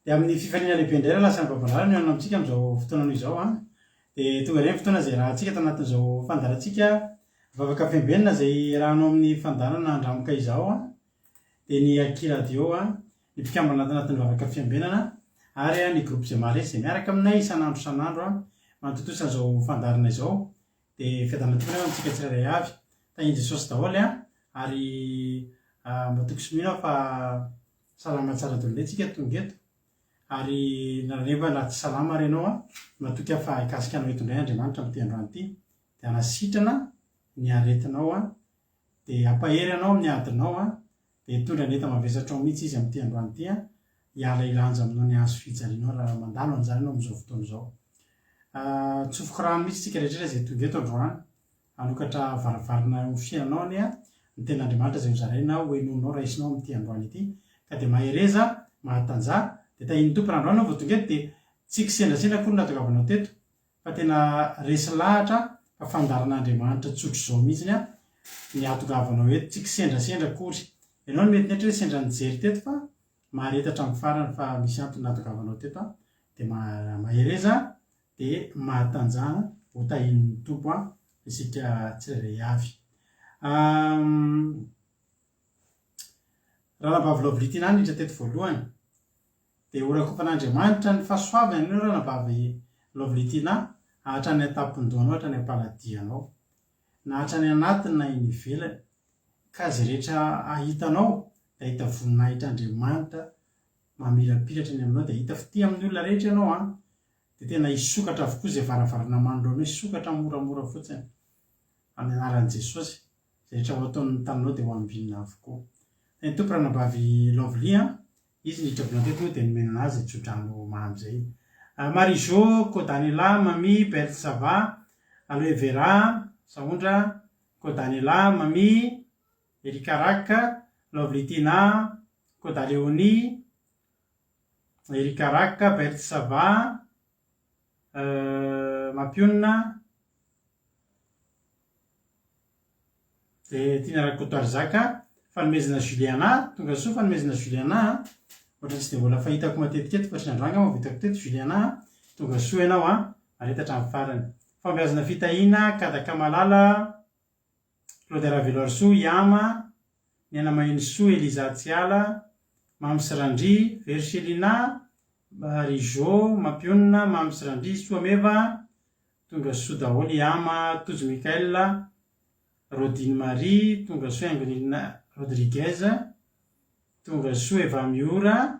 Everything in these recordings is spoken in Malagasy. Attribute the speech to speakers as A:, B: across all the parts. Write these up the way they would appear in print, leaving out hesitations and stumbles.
A: dia amin'ny fifaliana lehibe indray raha lasa ny babalala no ianona amintsika amin'izao fotoana anao izao a. Dia tonga ireny fotoana izay rahantsika tao anatin'izao fandarantsika vavaka fiambenana izay raha anao amin'ny fandarana andramoka izao a. Dia ny Aki Radio a ny mpikambana anatin'ny vavaka fiambenana ary ny groupe izay mare izay miaraka aminay isan'andro a mantontosa izao fandarana izao. Dia fiadanana tompony amintsika tsirairay avy tahin'i Jesosy daholo a ary matoko sy mino fa salama tsara daholo antsika tonga eto. Ary nareva na tsy salama ary ianao a matoky aho fa hikasika anao eto indray Andriamanitra amin'ity androany ity dia hanasitrana ny aretinao a dia hampahery anao amin'ny adinao a dia hitondra ny enta mavesatra ao mihitsy izy amin'ity androany ity a hiala ilanja aminao ny azo fijalianao raha mandalo anjara anao amin'izao fotoana izao. Tsofoko rano mihitsy tsika rehetra izay tonga eto androany hanokatra varavarana ho fiainanao any a ny ten'Andriamanitra izay hozaraina hoenonao raisinao amin'ity androany ity ka dia mahereza mahatanjah. Dia tahin'ny tompo raha androany vao tonga eto dia tsy kisendrasendra koa natongavana teto fa tena resy lahatra fa fandaran'Andriamanitra tsotro izao mihitsy a ny atongavanao eto tsy kisendrasendra kory. Ianao no mety netra hoe sendra nijery teto fa maharetatra amin'ny farany fa misy antony natongavanao teto a dia mahereza dia mahatanjahana ho tahin'ny tompo a isika tsirairay avy. Raha nabavy tiana niditra teto voalohany dia horakofan'Andriamanitra ny fahasoavana ianao raha nabavy lovely-tiana hatrany an-tampon-dohanao hatrany am-paladianao na hatrany anatiny na eny ivelany ka izay rehetra ahitanao dia hita voninahitr'Andriamanitra mamirapiratra ny aminao dia hita fity amin'ny olona rehetra ianao a dia tena hisokatra avokoa izay varavarana manoloana hisokatra moramora fotsiny amin'ny anaran'i Jesosy. Izay rehetra ho ataon'ny taninao dia ho ambinina avokoa. Ny tompo raha nabavy lovely a izy niditra voalohany teto dia nomenana azy tsodrano manam'izay. Marijo, Kodanila, Mami, Bertsava, Aloe Vera, Saondra, Kodanila, Mami, Erikaraka, Lovely-tina, Kodaleoni, Erikaraka, Bertsava, Mampionina, dia tiana Rakotoarizaka, fanomezana Juliana, tonga soa fanomezana Juliana ohatran'ny tsy dia mbola fahitako matetika eto fa tsy nandranga mavitako teto Juliana tonga soa ianao a maretatra amin'ny farany. Fambeazana fitahiana Kadaka Malala, Claude Raveloarso, Yama, Niana Mahenisoa, Eliza Tsiala, Mamy Sirandry, Verselina, Rijo, Mampionina, Mamy Sirandry, Soameva, tonga soa daholo Yama, Tojo Mikaela, Rodine Marie, tonga soa Angonina Rodriguez, tonga soa Eva Miora,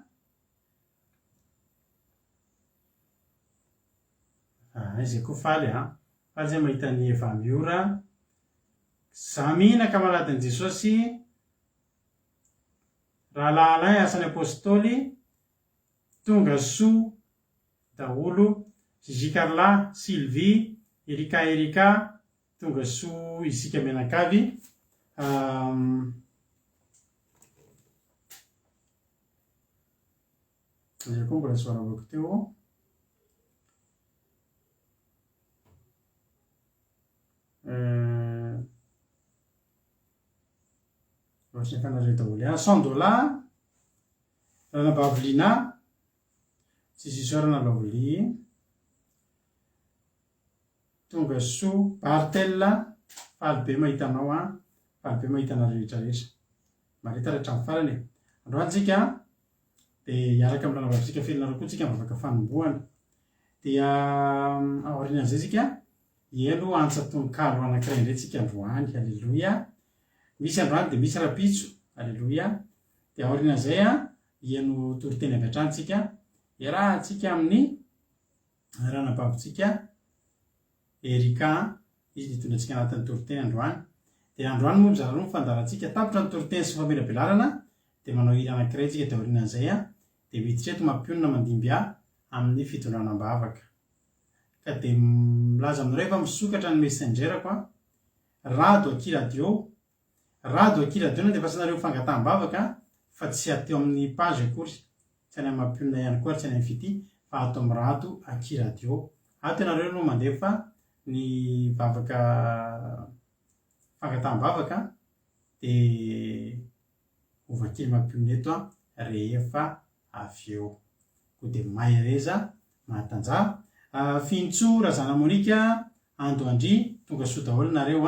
A: izay koa faly a faly zay mahita ny Eva Miora. Zamina kamaradin'i Jesosy, Rahalahy asan'ny apôstôly, tonga soa daholo Gigi Carla, Sylvie, Erika, tonga soa isika menakavy. Izay koa mbola soaravako teo. Ohatrany fanareo daholo ihany. Sandola, Ranabavylina, tsisy isorana Lovely, tonga soa Bartella, faly be mahitanao a, faly be mahitana rehetrarehetra. Marita rehetra amin'ny farany e. Androany tsika dia hiaraka amin'ny ranabavitsika felinareo koa tsika mivavaka fanombohana. Dia aorianan'izay tsika hieno antsatonkalo anankiray indray tsika androany. Halleloia. Misy androany dia misy rapitso. Halleloia. Dia aorianan'izay a hieno toriteny avy hatrany tsika iarahantsika amin'ny ranabavitsika Erika, izy ditondra antsika anatin'ny toriteny androany. Dia androany moa mizara roa ny fandarantsika tapitra ny toriteny sy famelabelarana dia manao hira anankiray tsika dia aorianan'izay a dia miditra eto Mampionina mandimby amin'ny fitondranam-bavaka. Ka dia milaza aminareo fa misokatra ny messengerako a Rado Aki Radio. Rado Aki Radio no andefasanareo fangataham-bavaka fa tsy ateo amin'ny page akory, tsy any amin'ny Mampionina ihany koa, tsy any amin'ny fity fa ato amin'ny Rado Aki Radio. Ato ianareo no mandefa ny vavaka fangataham-bavaka dia ovakely Mampionina eto rehefa avy eo. ko de maireza matanjah Fintso Razana Monika Andoandry tonga soa daholo nareo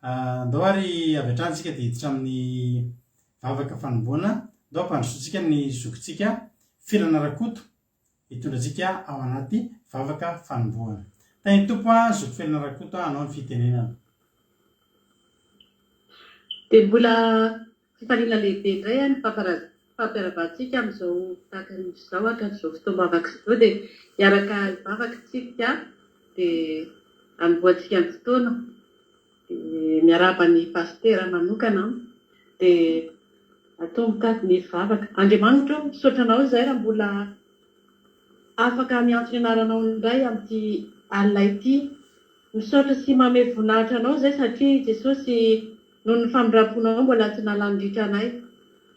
A: andao ary avy atrany tsika de hiditra amin'ny vavaka fanomboana andao ampandrosoantsika ny zokintsika filana rakoto hitondratsika ao anaty vavaka fanomboana. Tany tompo zoko filana rakoto anao ny fitenenana.
B: De mbola fifaliana lehibe indray ny fampiaravatsika amin'izao tahaka izao hatrazao fotoam-bavaka izao dia hiaraka hivavaka tsika dia anomboantsika ny fotoana dia miaraba ny pastera manokana dia atomboka ny vavaka. Andriamanitra misaotra anao izay raha mbola afaka miantso ny anaranao indray amin'ity alina ity. Misaotra sy manome voninahitra anao izay satria Jesosy noho ny famindramponao mbola tsy nalanindritra anay.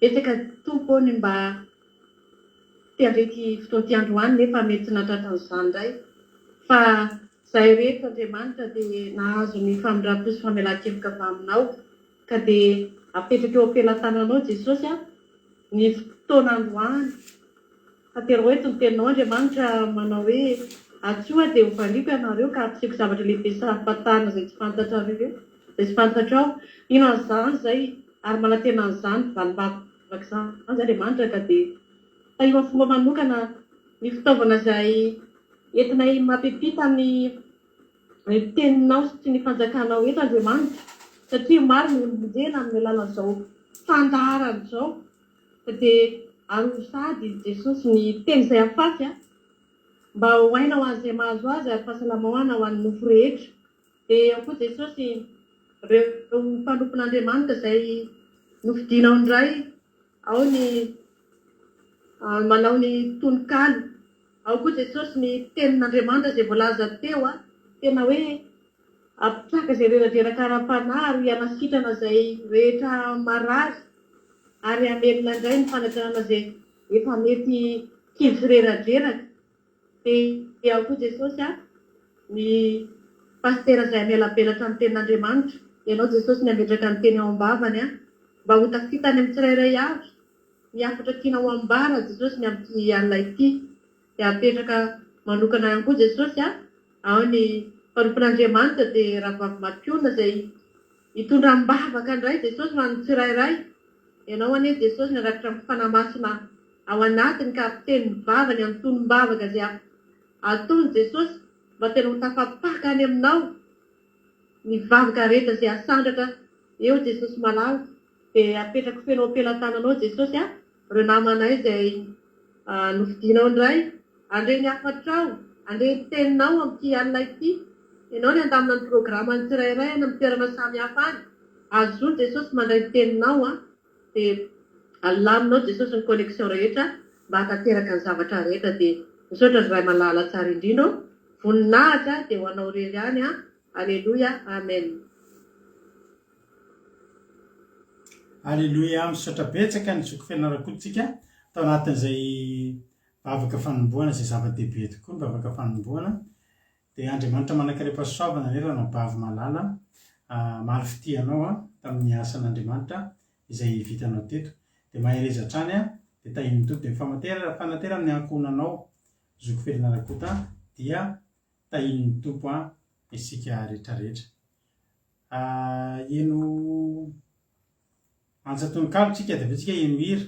B: Betsaka tompo ny mba teandreky fotoan'ity androany nefa mety tsy natratra an'izany indray. Fa zahay rehetra Andriamanitra dia nahazo ny famindrampo sy famelan-keloka avy aminao ka dia apetraka eo am-pelantananao Jesosy ny fotoana androany. Fa tero eto ny teninao Andriamanitra manao hoe atsoa dia hovaliako ianareo ka ampiseho zavatra lehibe sy ahafantarana izay tsy fantatrareo izay tsy fantatrao. Ino an'izany izay ary manantena an'izany valim-bavaka izany Andriamanitra ka dia tahiva fomba manokana ny fitaovana izay entinay mampipita ny teninao sy ny fanjakanao eto Andriamanitra satria maro ny olonjena amin'ny alalan'izao fandaharana izao dia ary sady Jesosy ny teny izay afafy mba ho aina ho an'izay mahazo azy ary fahasalama ho ana ho an'ny nofo rehetra. Dia ao koa Jesosy ireo mpanompon'Andriamanitra izay nofidinao indray ao ny manao ny tononkalo. Ao koa Jesosy ny tenin'Andriamanitra izay voalaza teo tena hoe ampitraka izay reradreraka ara-panahy ary hanasitrana izay rehetra marary ary hamerina indray ny fanantenana izay efa mety kivy sy reradreraka. Dia ao koa Jesosy ny pastera izay amelabelatra amin'ny tenin'Andriamanitra. Ianao Jesosy ny ametraka ny teny ao am-bavany mba ho tafitany amin'ny tsirairay avy miafatra tiana ho ambara Jesosy ny amin'ity alina ity. Dia apetraka manokana ihany koa Jesosy ao ny mpanompon'Andriamanitra dia rahavavy mationa izay hitondra mbavaka indray Jesosy ho an'ny tsirairay. Ianao anie Jesosy ny arakitra amin'ny fanamasina ao anatiny ka ampiteny mivavany amin'ny tonom-bavaka izay ataony Jesosy mba tena ho tafapaka any aminao ny vavaka rehetra izay asandraka eo Jesosy malala. Dia apetraka feno am-pelantananao Jesosy ireo namanay izay nofidinao indray andre ny afatrao andre ny teninao amin'ity alina ity. Ianao ny andamina ny programma ny tsirairay any amin'ny toerana samy hafa any azony Jesosy mandray ny teninao dia alaminao Jesosy ny connexion rehetra mba hatateraka ny zavatra rehetra. Dia misaotra ray malala tsara indrindra voninahitra dia ho anao rery any Alleluia, amen.
A: Alleluia, misaotra betsaka ny zoko fiainana rakototsika tao anatin'izay vavaka fanomboana izay zava-dehibe tokoa ny vavaka fanomboana. Dia Andriamanitra manankaream-pahasoavana nefa anao bavy malala maro fitianao tamin'ny asan'Andriamanitra izay vitanao teto. Dia mahereza hatrany dia tahin'ny topo dia fanatera amin'ny ankonanao zoko fiainana rakoto dia tahin'ny topo isika rehetrarehetra. Eno antsatononkalo tsika dia vetsika eno hira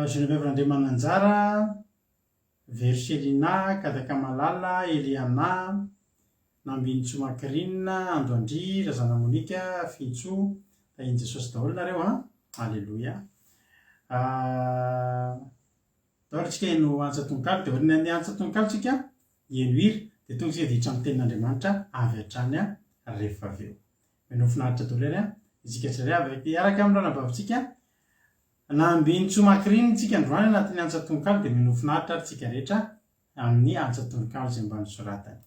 A: Geneviève André Mananjara, Verselina, Kadaka Malala, Eliana, Nambintso Makrina, Andoandry, Razana Monika, Fintso, tahin'i Jesosy daholo nareo Alleluia. Daholo tsika eno antsatononkalo dia ohatrany ny antsatononkalo tsika eno hira dia tonga tsika dihitra amin'ny tenin'Andriamanitra avy hatrany rehefa avy eo. Meno finaritra daholo ary isika tsirairay avy araka amin'ny ranabavitsika Nambintso Makrina tsika androany anatin'ny antsatononkalo dia meno finaritra ary tsika rehetra amin'ny antsatononkalo izay mba nosoratany.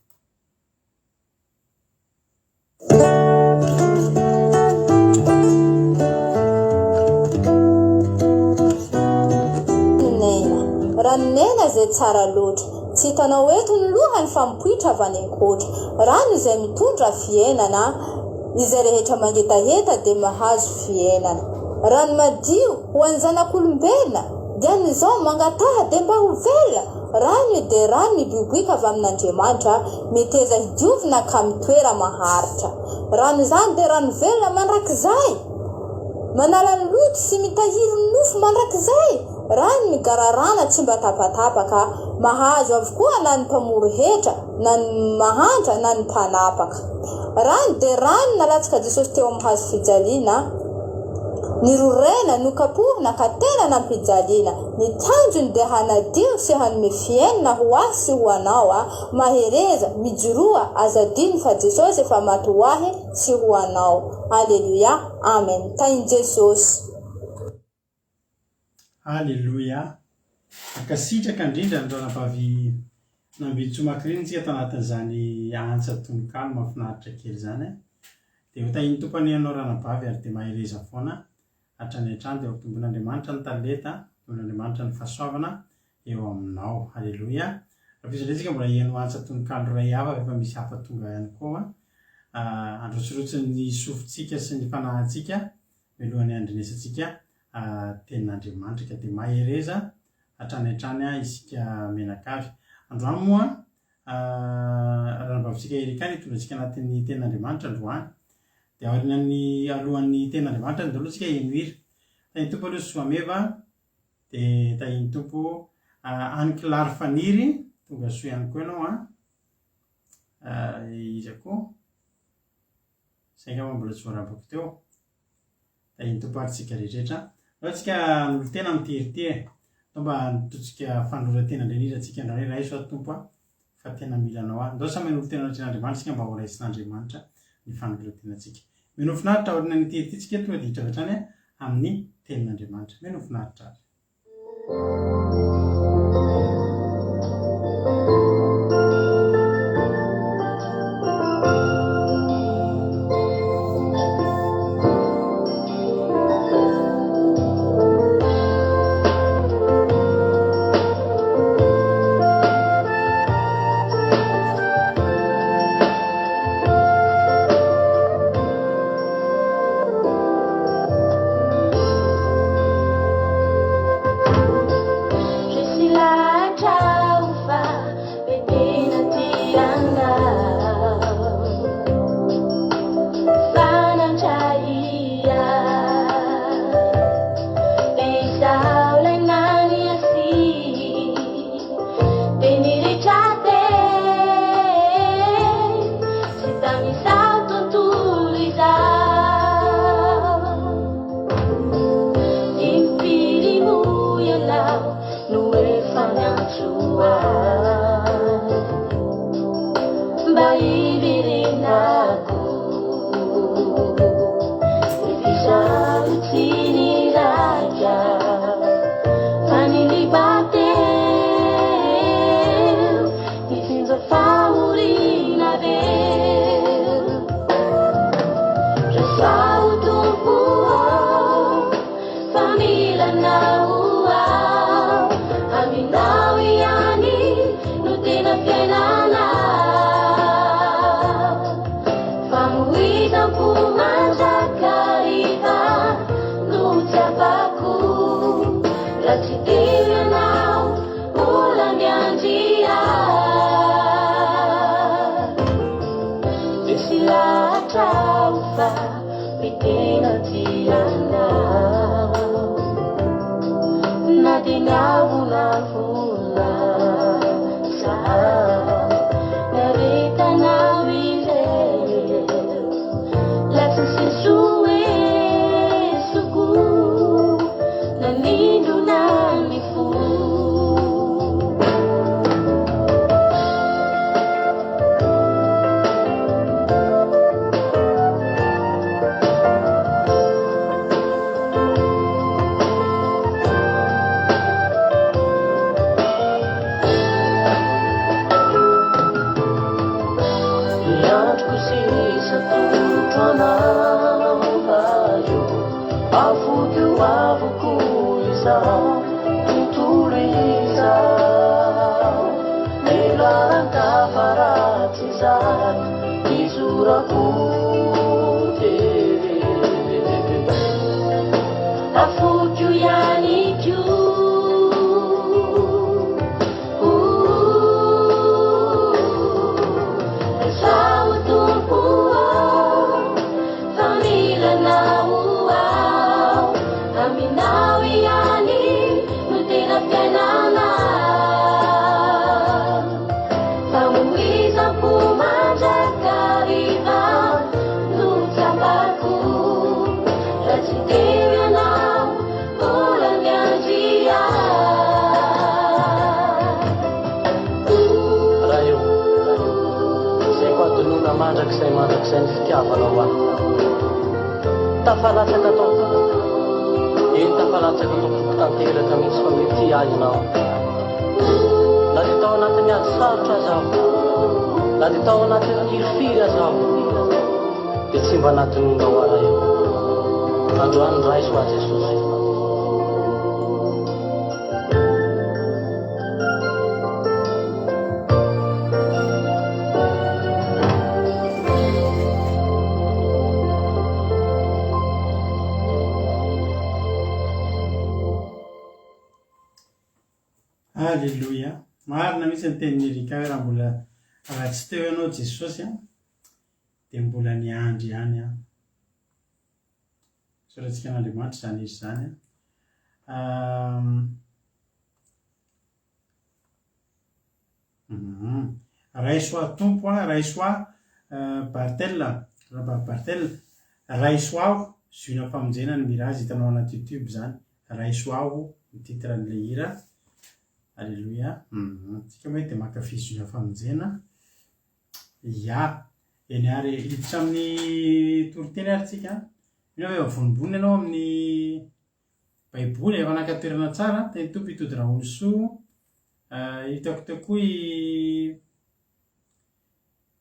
C: Ranonena izay tsara loatra tsy hitanao eto ny lohany fa mipoitra avy any ankoatra. Rano izay mitondra fiainana izay rehetra mangetaheta dia mahazo fiainana. Rano madio ho an'ny zanak'olombelona dian'izao mangataha de mba ho vela rano de rano miboiboika avy amin'Andriamanitra miteza hidiovina ka mitoera maharitra. Rano zany de rano velona mandrakizay, manala ny loto sy mitahiry ny nofo mandrakizay. Rano migararana tsy mba tapatapaka, mahazo avokoa na ny mpamoro hetra, na ny mahantra, na ny mpanapaka. Rano de rano nalatsika Jesosy teo amin'ny hazo fijaliana, nirorena, nokapohina ka tena nampijaliana. Ny tanjony de hanadio sy hanome fiainana ho ahy sy ho anao mahereza, mijoroa, azadiny fa Jesosy efa maty ho ahy sy ho anao. Alleluia, amen. Tainy Jesosy.
A: Alleluia. Akasitraka indrindra ny ranavavy nambitsomakiriny tsika tanatin'izany antsa tononkalo mahafinaritra kely zany. De ho tahiny tompany ianao ranavavy ary de mahereza foana hatrany hatrany de ho tombon'Andriamanitra ny talenta, tombon'Andriamanitra ny fahasoavana eo aminao. Alleluia. Raha fizaretsika mbola hiaino antsa tononkalo ray hafa efa misy hafa tonga ihany koa androtsirotsy ny sofintsika sy ny fanahintsika mialohan'ny andrenesantsika tenin'Andriamanitra de mahereza hatrany hatrany isika menakavy. Androany moa ranavavitsika erikany hitondratsika anatin'ny tenin'Andriamanitra androany. De aorian'ny alohan'ny tenin'Andriamanitra ny daloha tsika henohira. Tahiny tompo aloha Soameva, de tahiny tompo Anne-Claire Faniry, tonga soa ihany koa ianao iza koa sainga mbola tsy voarabako teo. Tahiny tompo aritsika rehetrarehetra. Raha tsika n'olo tena miterite mba nitotsika fandroratena indrindra tsika androany raha iso tompo fa tena milanao ndao samy n'olo tena tenin'Andriamanitra tsika mba ho raisin'Andriamanitra ny fandroratenantsika. Mino finaritra aoriana ny teritentsika tonga de hitra hatrany amin'ny tenin'Andriamanitra. Mino finaritra azy.
D: Afuju yani juu fitiavanao azy. Tafalatsaka ataoko. Eny tafalatsaka ataoko tanteraka mihitsy fa mety ahinao. Na dia tao anatin'ny ady sarotra azaho, na dia tao anatin'ny kirifiry azaho, dia tsy mba anatin'ny mba ho ara eo. Androany raiso a Jesosy.
A: Alleluia. Marina mihitsy ny tenin'ny Erika hoe raha mbola raha tsy teo ianao Jesosy dia mbola niandry ihany soratsika an'Andriamanitra izany izy izany Raisoa tompo Raisoa Bartel Raisoa Zuna famonjena ny mirazy hitanao anaty YouTube zany Raisoa ny titre an'ilay hira. Alleluia. Tsika moa dia mankafy Zuna famonjena. Ya, eny ary hiditra amin'ny toriteny ary tsika. Io hoe vonimbony ianao amin'ny Baiboly efa nankatoerana tsara teny tompo hitody rahony soa. Hitako teo koa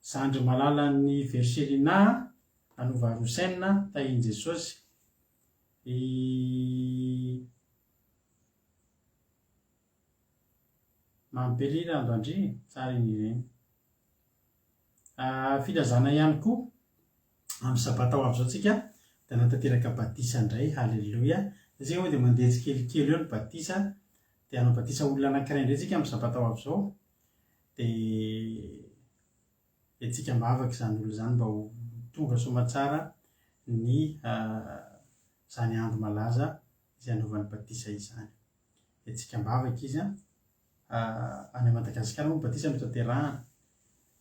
A: Zandry malala ny Verselina anova Rosaine tahiny Jesosy. Mampelira androandry tsara iny ireny. Filazana ihany koa amin'ny sabata ho avy zao tsika dia natateraka batisa indray. Halleluia. Tsika moa dia mandeha tsikelikely eo ny batisa dia hanao batisa olona anankiray indray tsika amin'ny sabata ho avy zao dia tsika mba afaka izany olo zany mba ho tonga somatsara ny zany andro malaza izay anaovan'ny batisa izany. Dia tsika mba afaka izy any Madagasikara moa batisa no tanterahana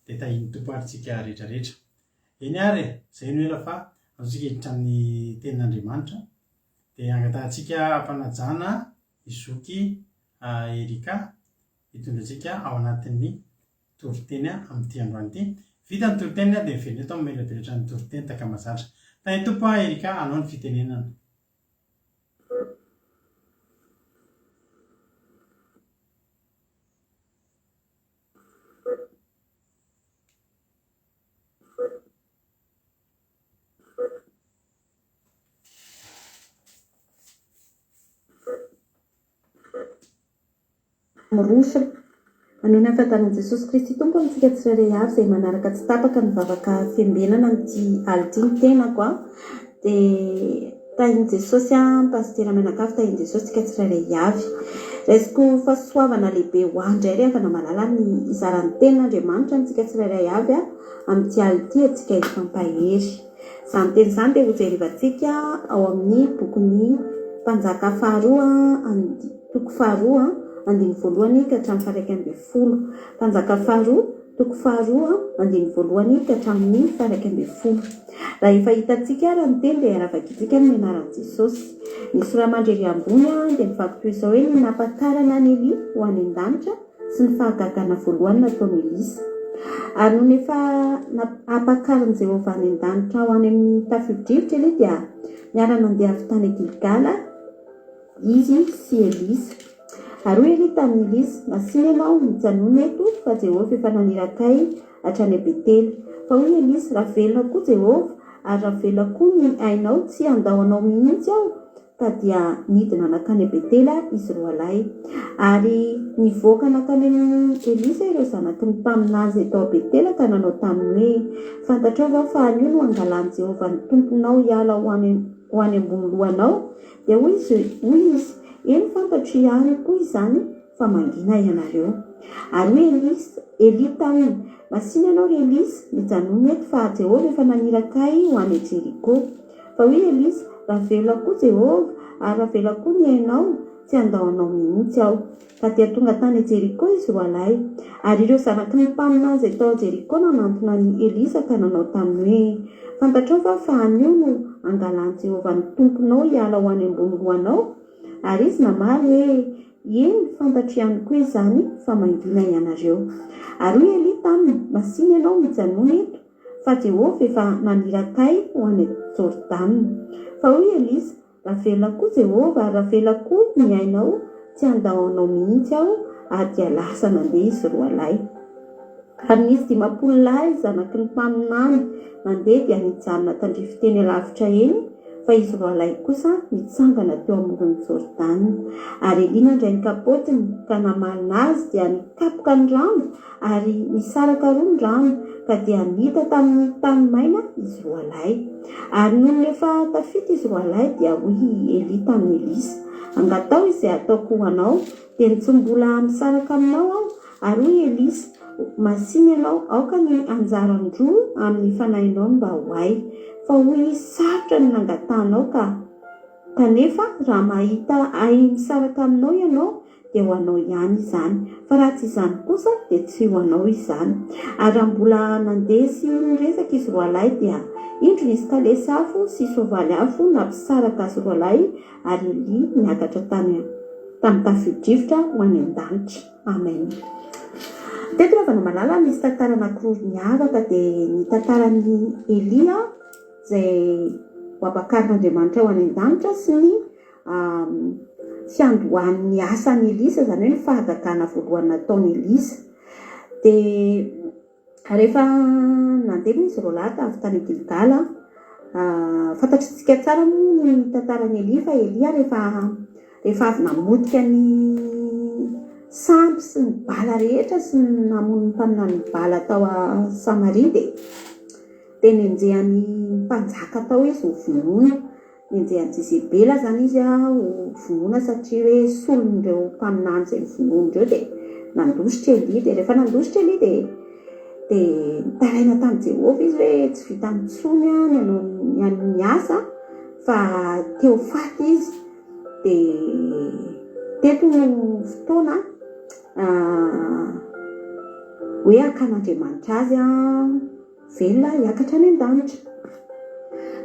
A: dia tahiny tompo ary tsika rehetrarehetra. Eny ary izay no ela fa azontsika hiditra amin'ny tenin'Andriamanitra dia angatantsika ampanajana izoky Erika hitondratsika ao anatin'ny toriteny amin'ity androany ity. Vita ny toriteny dia miverina eto amin'ny melabelatra ny toriteny takamazatra. Tahiny tompo Erika anao ny fitenenana.
E: Mirosona anoina ahafantaran'i Jesosy Kristy tompo amintsika tsirairay avy izay manaraka tsy tapaka ny vavaka fiambenana amin'ity ality ny tenako dia tahiny Jesosy pasitera Menakavy tahiny Jesosy tsika tsirairay avy. Raisiko fahasoavana lehibe ho andray rehefa namalala ny izaran'ny tenin'Andriamanitra antsika tsirairay avy amin'ity ality antsika ifampahery. Izany teny izany dia hojerivantsika ao amin'ny bokin'ny Mpanjaka faharoa toko faharoa andiny voalohany ka hatramin'ny faha 1 Mpanjaka faharoa toko faharoa andiny voalohany ka hatramin'ny faha 1. Raha efa hitantsika raha ny teny dia aravakitsika ny anaran'i Jesosy. Ny sora mandrery ambony dia mivaky toy izao hoe ny nampakarana ny Elia ho any an-danitra sy ny fahagagana voalohany nataon'i Elisa. Ary noho efa ampakarany Jehovah any an-danitra ho any amin'ny tafio-drivotra Elia dia niara nandeha avy tany Gilgala izy sy Elisa. Ary hoy Elia tamin'i Elisa, masina ianao mijanona eto fa Jehovah efa nanirakay hatrany Betely. Fa hoy Elisa, raha velona koa Jehovah ary raha velona koa ny ainao tsy andahoanao mihitsy aho ka dia nidina nakany Betely izy roa lahy. Ary nivoaka nakany amin'ny Elisa ireo zanaky ny mpaminazy eto Betely ka nanao taminy hoe, fantatrao va fa anio no angalany Jehovah ny tomponao hiala ho any ambony lohanao. Dia hoy izy, eny fantatro ihany koa izany fa mangina ianareo. Ary hoy Elia taminy, masina ianao ry Elisa mijanona eto fa Jehovah efa nanirakay ho any Jeriko. Fa hoy Elisa, raha velona koa Jehovah ary raha velona koa ny ainao tsy andahoanao mihitsy aho. Ka dia tonga tany Jeriko izy roa lahy. Ary ireo zanaky ny mpaminazy tao Jeriko nanantona ny Elisa ka nanao taminy hoe, fantatrao va fa anio no angalany Jehovah ny tomponao hiala ho any ambony lohanao. Ary izy namaly hoe, eny fantatro ihany koa izany fa mangina ianareo. Ary hoy Elia taminy, masina ianao mijanona eto fa Jehovah efa nanirakay ho any Jordana. Fa hoy Elisa, raha velona koa Jehovah, raha velona koa ny ainao, tsy andahoanao mihitsy aho ary dia lasa nandeha izy roa lahy. Ary nisy 10 lahy zanaky ny mpaminany nandeha dia nijanona tandrify teny alavitra eny, fa izy roa lahy kosa nitsangana teo amoron'ny Jordana. Ary Elia nandray ny kapotiny ka namalina azy dia nikapoka ny rano ary nisaraka roa ny rano ka dia nita tamin'ny tany maina izy roa lahy. Ary noho rehefa tafita izy roa lahy dia hoy Elia tamin'ny Elisa, angatao izay ataoko ho anao, dia tsy mbola misaraka aminao aho. Ary hoy Elisa, masiny ianao, aoka ny anjarandroa amin'ny fanahinao mba ho ahy, fa hoy sarotra ny nangatanao kanefa raha mahita ahy misaraka aminao ianao dia ho anao ihany izany, fa raha tsy izany kosa dia tsy ho anao izany. Ary raha mbola nandeha sy niresaka izy roa lahy dia indro nisy talesy afo sy soavaly afo nampisaraka azy roa lahy, ary Elia niakatra tamin'ny tafio-drivotra ho any an-danitra. Amen. Teto rehefa malala nisy tantara anankiroa miavaka dia ny tantaran'ny Elia izay ho abakarin'Andriamanitra ho any an-danitra sy ny fiandohan'ny asan'ny Elisa, izany hoe ny fahagagana voalohany nataon'ny Elisa. Dia rehefa nandeha izy roa lahy avy tany Gilgala, fantatritsika tsara moa ny tantaran'ny Elia fa Elia rehefa avy namotika ny samby sy ny bala rehetra sy namono ny mpaminany bala tao a Samaria dia nenjehan'ny mpanjaka tao izy ho vonoina, nenjehan'ny Jezebela zany izy ho vonoina satria hoe solon'ireo mpaminany izay vonoin'ireo. Dia nandositra Elia, dia rehefa nandositra Elia dia nitaraina tamin'i Jehovah izy hoe tsy vita mitsony ny hanao ny asa fa teo faty izy. Dia teto no fotoana hoe akan'Andriamanitra azy velona hiakatra any an-danitra.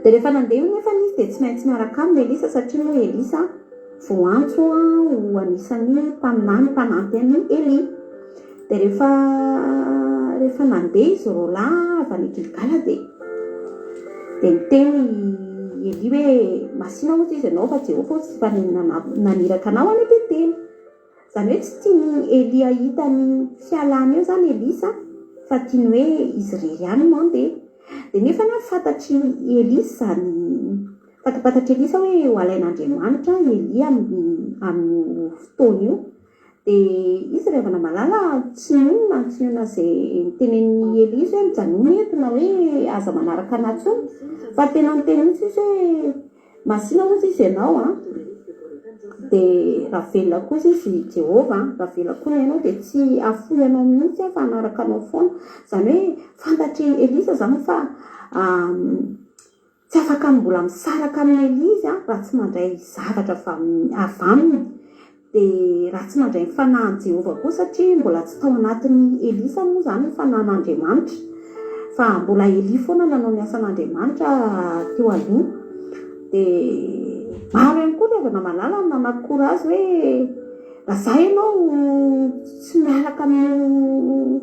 E: Dia rehefa nandeha nefa izy dia tsy maintsy miaraka aminy Elisa satria moa Elisa vao antso ho anisan'ny mpaminany mpanampy an'i Elia. Dia rehefa nandeha izy roa lahy avy any Gilgala dia niteny Elia hoe masina ozy izy ianao fa Jehovah tsy fa naniraka anao any Betely. Izany hoe tsy tiany Elia hita ny fialana eo zany Elisa, fa tiany hoe izy rery ihany mandeha. Dia nefa fantatry Elisa fantapatatry Elisa hoe ho alain'Andriamanitra Elia amin'ny fotoana io. Dia izy rehefa malala tsy nonona izay nitenen'ny Elisa hoe mijanona eto na hoe aza manaraka anatsony, fa tena niteny izy hoe masina ozy izy ianao dia raha velona koa izy Jehovah, raha velona koa ianao dia tsy afoy ianao mihitsy fa anaraka anao foana. Izany hoe fantatry Elisa zany fa tsy afaka mbola misaraka amin'ny Elisa raha tsy mandray zavatra avy aminy. Dia raha tsy mandray ny fanahin'i Jehovah koa satria mbola tsy tao anatin'ny Elisa moa zany ny fanahin'Andriamanitra, fa mbola Elia foana nanao ny asan'Andriamanitra teo aloha. Dia maro ihany koa rehefa malala nanakora azy hoe raha zay ianao tsy miaraka amin'ny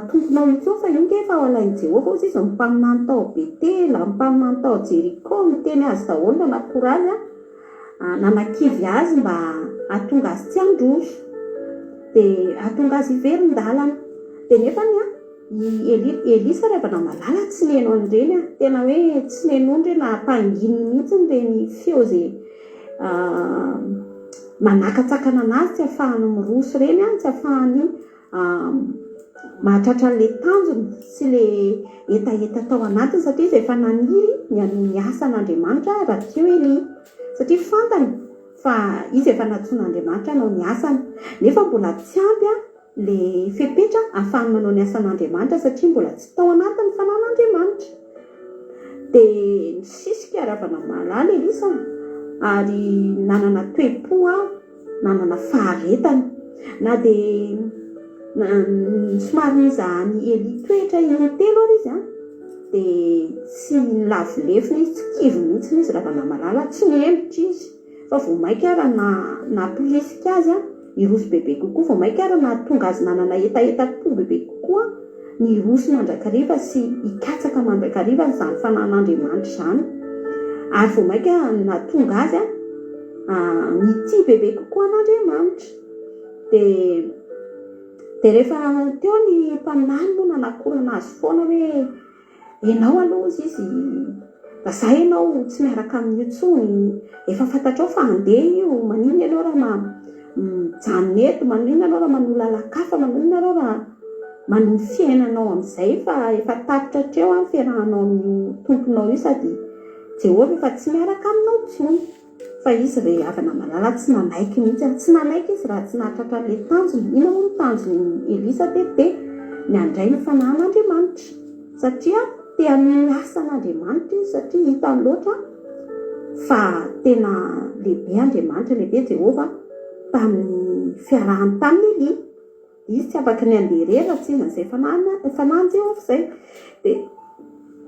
E: tomponao itseo fa io nge fa ho alain'i Jehovah ozy izy mimpaminany tao Betela, mimpaminany tao Jeriko, miteny azy daholo nanakora azy nanakivy azy mba hahatonga azy tsy handroso dia hahatonga azy hiverin-dalana. Dia nefa Elisa rehefa malala tsy neno an'ireny tena hoe tsy nenondre na mpangininy mihitsy nireny feo izay manakatsakana anazy, tsy ahafahany miroso ireny, tsy ahafahany mahatratra an'ilay tanjony sy ilay etaeta tao anatiny satria izy efa naniry ny asan'Andriamanitra raha tsy hoe Elia, satria fantany fa izy efa natsoin'Andriamanitra hanao ny asany, nefa mbola tsy ampy ilay fepetra ahafahany manao ny asan'Andriamanitra satria mbola tsy tao anatiny fanan'Andriamanitra. Dia nisisika ravana malala Elisa ary nanana toe-po, nanana faharetana, na dia somary nizahany Elia toetra intelo ary izy dia tsy lavolefiny izy, tsy kivy mihitsy izy ravana malala, tsy niembotra izy fa vao maika ara naporisika azy iroso bebe kokoa, vao maika ara nahatonga azy nanana etaeta-po bebe kokoa ny roso mandrakariva sy hikatsaka mandrakariva n'izany fanan'Andriamanitra izany. Ary vao maika na tonga azy ny tia bebe kokoa an'Andriamanitra. Dia rehefa teo ny mpaminany moa nanakorana azy foana hoe ianao aloha izy raha zaho ianao tsy miaraka amin'ny intsony, efa fantatrao fa handeha io, maninona ianao raha mijanona eto, maninona ianao raha manolalakafa, maninona ianao raha manon fiainanao amin'izay fa efa tapitra treo ny fiarahanao amin'ny tomponao io, sady Jehovah efa tsy miaraka aminao intsony. Fa izy re avana malala tsy nanaiky mihitsy, tsy nanaiky izy raha tsy nahatratra le tanjony. Ina moa ny tanjony Elisa tete ny andray ny fanan'Andriamanitra, satria te amin'ny asan'Andriamanitra izy, satria hitany loatra fa tena lehibe Andriamanitra, lehibe Jehovah tamin'ny fiarahany tamin'ny Elia. Izy tsy afaka ny andeha irery raha tsy izy izay fanahany Jehovah izay. Dia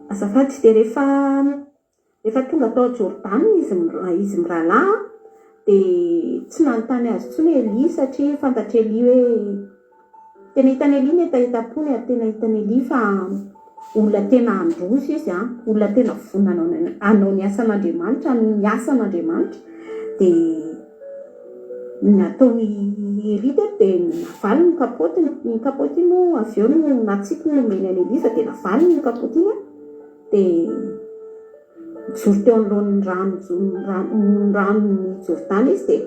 E: azafady, dia rehefa tonga tao Jordany izy mirahalahy, dia tsy nanontany azy intsony Elia, satria fantatra Elia hoe tena hitany Elia ny etaetapony, ary tena hitany Elia fa olona tena androzy izy, olona tena vonona anao ny asan'Andriamanitra, ny asan'Andriamanitra. Dia nataony Elia dia navaly ny kapoty moa avy eo no natsiky ny omeny any Elisa, dia navaly ny kapoty iny. Dia mijoro teo anoloan'ny ranon'ny Jordany izy,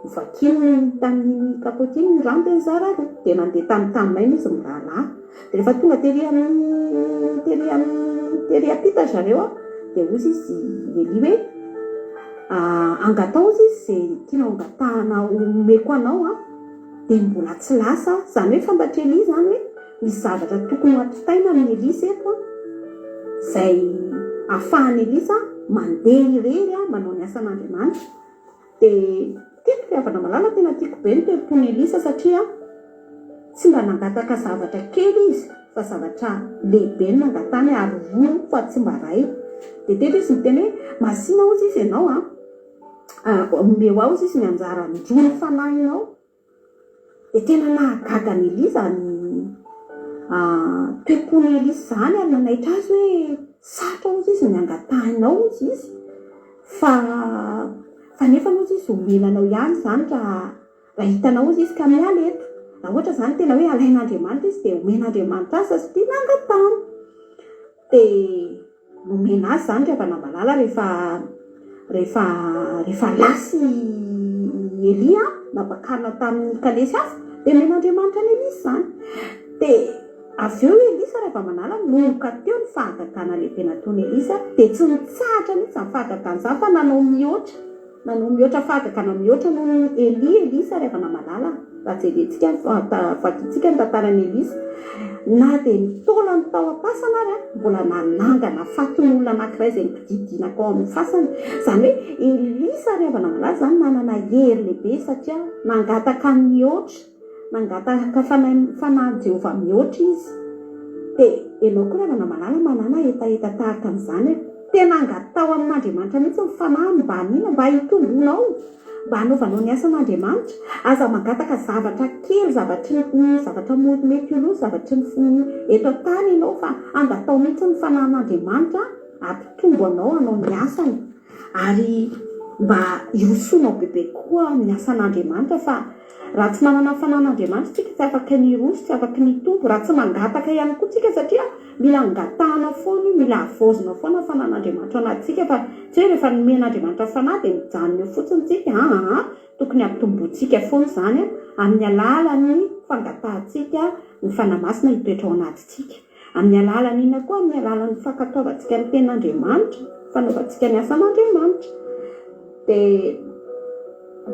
E: dia vakiny tamin'ny kapoty iny ny rano dia nizara roa. Dia nandeha tamin'ny tanimaina izy mirahalahy. Dia rehefa tonga tery apita zareo, dia ozy izy Elia hoe angatao izy izay tianao angatahana omeko anao, dia mbola tsy lasa. Izany hoe fantatra Elia izany hoe misy zavatra tokony hampitaina amin'ny Elisa eto, izay ahafahany Elisa mandeha irery manao ny asan'Andriamanitra. Dia tiako fiavana malala, tena tiako be ny toerom-pony Elisa, satria tsy mba nangataka zavatra kely izy fa zavatra lehibe nangatany, ary roa fa tsy mba ray. Dia teto izy miteny hoe masina ozy izy ianao, omeo ao izy ny anjara ndroa ny fanahinao. Dia tena nahagaga ny Elisa ny toerom-pony Elisa izany, ary nanaitra azy hoe sarotra ozy izy ny angatahinao ozy izy, fa nefa ozy izy omenanao ihany izany raha hitanao ozy izy ka miala eto. Raha ohatra izany tena hoe alain'Andriamanitra izy dia omen'Andriamanitra azy sy tia nangatahany. Dia nomena azy izany rehefa namalala, rehefa lasy Elia napakarina tamin'ny kalesy hafa, dia omen'Andriamanitra ny Elisa izany. Dia avy eo Elisa rehefa manala nomboka teo ny fahagagana lehibe nataony Elisa, dia tsy nitsahatra mihitsy ny fahagagana izany fa nanao mihoatra fahagagana mihoatra noho Elisa rehefa namalala. Raha jerentsika vakitsika ny tantaran'i Elisa, na dia nitaola ny tao am-pasana ary mbola nanangana fatin'olona anankiray izay nipididinaka ao amin'ny fasany. Izany hoe Elisa rehefa namalala izany nanana hery lehibe, satria nangataka mihoatra, nangataka fanahy Jehovah mihoatra izy. Dia ianao koa rehefa namalala manana etaeta tahaka an'izany, tena angatao amin'Andriamanitra mihitsy ny fanahy mba hanina, mba hitombonao, mba hanaovanao ny asan'Andriamanitra. Aza mangataka zavatra kely, zavatra mety oloha, zavatra ny eto an-tany ianao, fa angatao mihitsy ny fanan'Andriamanitra hampitombo anao hanao ny asany, ary mba hirosonao bebe koa amin'ny asan'Andriamanitra. Fa raha tsy manana fanan'Andriamanitra tsika tsy afaka ny roso, tsy afaka ny tombo, raha tsy mangataka ihany koa tsika, satria mila angatahana foana, mila avozona foana fanan'Andriamanitra anatsika. Fa tsy hoe rehefa nomen'Andriamanitra fanahy dia mijanona eo fotsiny tsika, tokony hampitombotsika foana izany amin'ny alalan'ny fangatahantsika ny fanamasina hitoetra ao anatintsika, amin'ny alalan'ny inona koa, amin'ny alalan'ny fankataovantsika ny ten'Andriamanitra, fanaovantsika ny asan'Andriamanitra.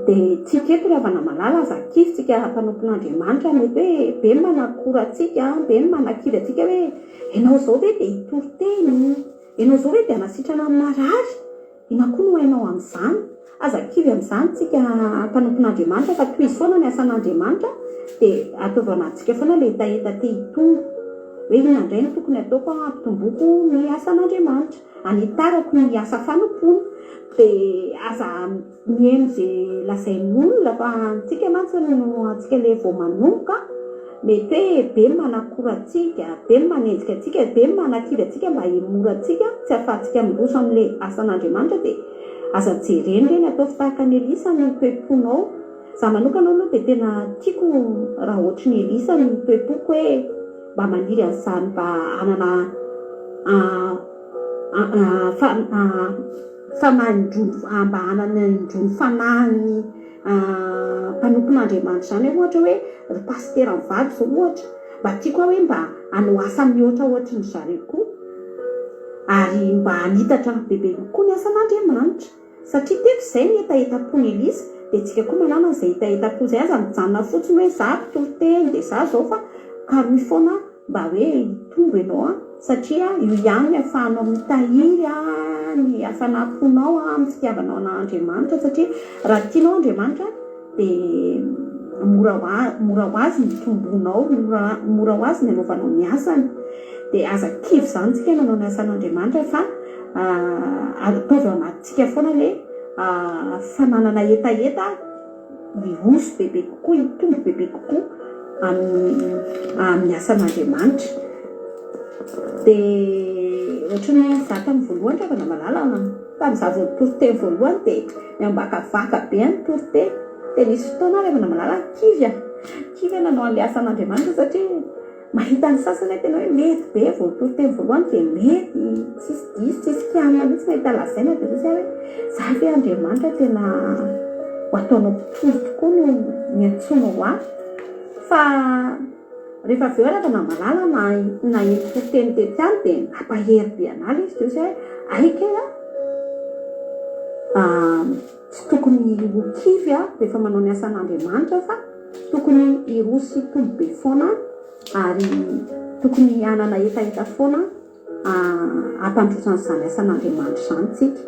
E: Dia tsika eto rehefa namalala zakisy tsika mpanompon'Andriamanitra, mety hoe be ny manakora atsika, be ny manakiry atsika hoe ianao izao ve dia hitory teny, ianao izao ve dia hanasitrana amin'ny marary, ina koa no hainao amin'izany. Azakivy amin'izany tsika mpanompon'Andriamanitra, fa toy izy foana ny asan'Andriamanitra, dia ataovanantsika foana ilay etaeta te hitombo, hoe inona indray no tokony ataoko hampitomboako ny asan'Andriamanitra, hanitarako ny asa fanompony. Dia aza mihaino izay lazain'olona, fa antsika mantsy no antsika ilay vao manomboka mety hoe be ny manakoratsika, be ny manenjika atsika, be ny manakivy atsika mba himoratsika tsy ahafahantsika miroso amin'ilay asan'Andriamanitra dia aza jereny reny atao fitahaka ny Elisa ny toe-ponao. Za manokana aloha dia tena tiako raha ohatry ny Elisa ny toe-poko hoe mba maniry an'izany mba hanana mba hanana indrony fanahiny mpanompon'Andriamanitra izany ohatra hoe ry pastera mivady zao ohatra mba tiako hoe mba hanao asa mihoatraohatry ny zareo koa ary mba hanitatra bebe kokoa ny asan'Andriamanitra satria teto izay ny etaetapon'ny Elisa dia tsika koa manana izay etaetapo izay aza mijanona fotsiny hoe za mpitoroteny dia za zao fa karoy foana mba hoe hitombo ianao satria io ihany ny ahafahanao mitahiry ny hafanaponao amin'ny fitiavanao an'Andriamanitra satria raha tianao Andriamanitra dia mora ho azy ny tombonao, mora ho azy ny anaovanao ny asany. Dia aza kivy izany tsika nanao ny asan'Andriamanitra fa ataovy ao anatintsika foana ilay fananana etaeta hiroso bebe kokoa, hitombo bebe kokoa amin'ny asan'Andriamanitra. Dia ohatrany za tamin'ny voalohany rehefa namalala tamin'izaho vao nitoroteny voalohany dia miambakavaka be ny toroteny dia nisy fotoana rehefa namalala kivy nanao an'ilay asan'Andriamanitra satria mahita ny sasany hoe tena hoe mety be vao nitoroteny voalohany dia mety tsisy diso tsisy kianina mihitsy nahita lazaina dia misy hoe za ve Andriamanitra tena ho ataonao mpitory tokoa no miantsoana ho ahy fa rehefa avy eo rehefa namalala na nitoroteny tety any dia nampahery be an'ala izy dia hoe aika tsy tokony ho kivy rehefa manao ny asan'Andriamanitra fa tokony hiroso tombo be foana ary tokony hanana etaeta foana hampandrosan'izany asan'Andriamanitra izany tsika.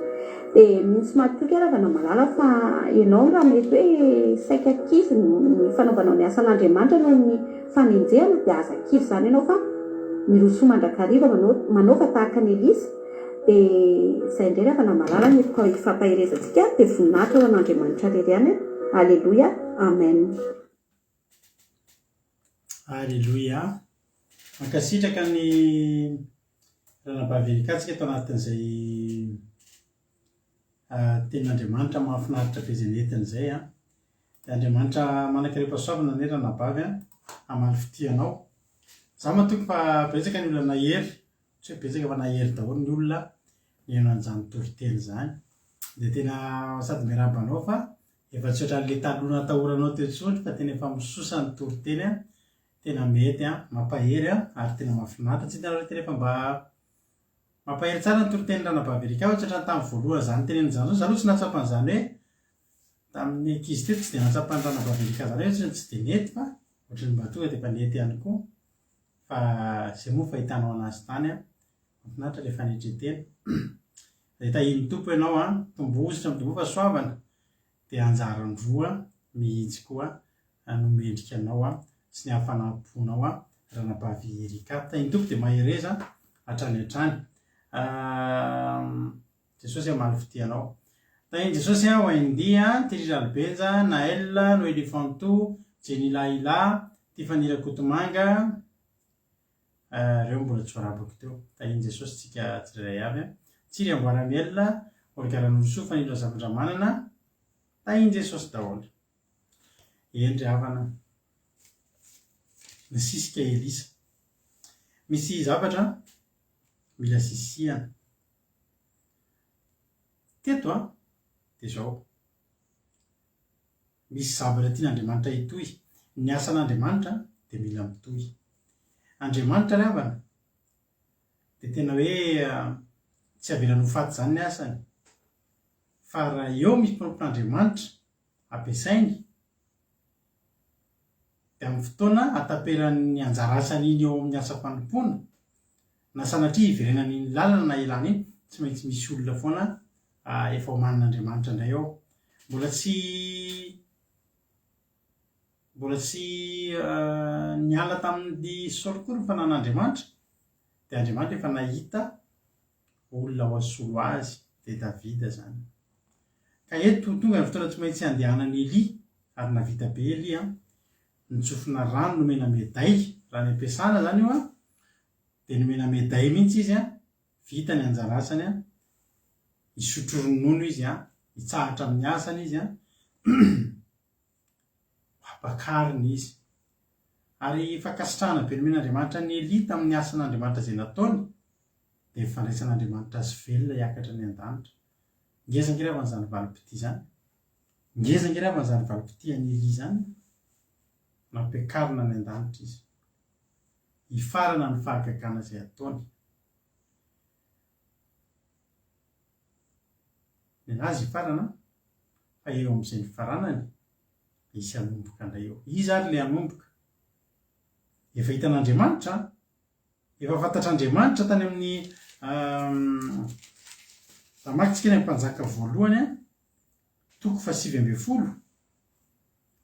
E: Dia misy matoky rehefa namalala fa ianao raha mety hoe saika kivy ny fanaovanao ny asan'Andriamanitra noho ny fanenjehana dia aza kivy izany ianao fa miroso mandrakariva manaova tahaka ny Elisa. Dia izay indray rehefa namalala ny fampaherezantsika dia voninahitra ho an'Andriamanitra rery ihany. Alleluia, amen.
A: Alleluia. Mankasitraka ny ranam-pahaverikatsika tao anatin'izay tenin'Andriamanitra mahafinaritra be izay netiny izay dia Andriamanitra manankirepa-soavina ny ranabavy hamaly fitianao. Za matoky fa betsaka ny olona nahery, tsy hoe betsaka fa nahery daholo ny olona mihaino an'izany toriteny izany dia tena sady miarabanao fa efa tsy ohatran'ilay taloha natahoranao teo intsony fa tena efa misosa ny toriteny tena mety mampahery ary tena mahafinaritra. Tsy hitanareo tena efa mba mampahery tsara ny toriteny ranam-pahaverika ohatra ohatrany tamin'ny voalohany izany tenenin'izany zao. Za aloha tsy natsapan'izany hoe tamin'ny ankizy teto tsy dia natsapan'ny ranam-pahaverika izany hoe ohatrany tsy dia nety fa ohatrany mba tonga dia efa nety ihany koa fa izay moa fahitanao anazy tany mahafinaritra ilay fanetretena. Rehefa iny tompo ianao tombozitra mitombo fa soavana dia anjarandroa mihitsy koa nomendrika anao sy ny hafanamponao ranam-pahaverika. Iny tompo dia mahereza hatrany hatrany. Jesosy hamaly fitianao. Tainy Jesosy ho aindia Tiriralibenja, Naël, Noélie Fantou, Jenny Laila, Tiffany Rakotomanga, reo mbola tsy voarabako teo. Tainy Jesosy tsika tsirairay avy. Tsiry Amboaramiel, Olga Ranoroso, Fanilo Zavandramanana, tainy Jesosy daholo. Endry havana. Nisisika Elisa. Misy zavatra mila sisihana. Teto dia izao. Misy zavatra tian'Andriamanitra hitohy. Ny asan'Andriamanitra dia mila mitohy. Andriamanitra ry havana dia tena hoe tsy avelany ho faty izany ny asany. Fa raha eo misy mpampon'Andriamanitra ampiasainy dia amin'ny fotoana hataperan'ny anjara asany iny eo amin'ny asa fanompoana na sanatria hiverenany iny lalana na ilana iny tsy maintsy misy olona foana efa homanin'Andriamanitra indray ao. Mbola tsy niala tamin'ny Saoly koa ny fanan'Andriamanitra dia Andriamanitra efa nahita olona ho asolo azy dia Davida izany. Ka eto tonga ny fotoana tsy maintsy andehanan'ny Elia ary navita be Elia ny tsofina rano nomena meday raha ny ampiasana zany io a dia nomena meday mihitsy izy a vita ny anjara asany a isotro ronono izy a hitsahatra amin'ny asany izy a ampakariny izy ary fankasitrahana be nomen'Andriamanitra ny Elia tamin'ny asan'Andriamanitra izay nataony dia fandraisan'Andriamanitra azy velona hiakatra ny an-danitra. Ngezangirava n'izany valipiti zany, ngezangirava n'izany valipiti an'ny Elia zany nampiakarina ny an-danitra izy hifarana ny fahagagana izay ataony. Azy hifarana fa eo amin'izay nifaranany isy hanomboka indray eo. Izy ary ilay hanomboka efa hitan'Andriamanitra, efa fantatr'Andriamanitra tany amin'ny raha makitsika ny mpanjaka voalohany a 7:20 dia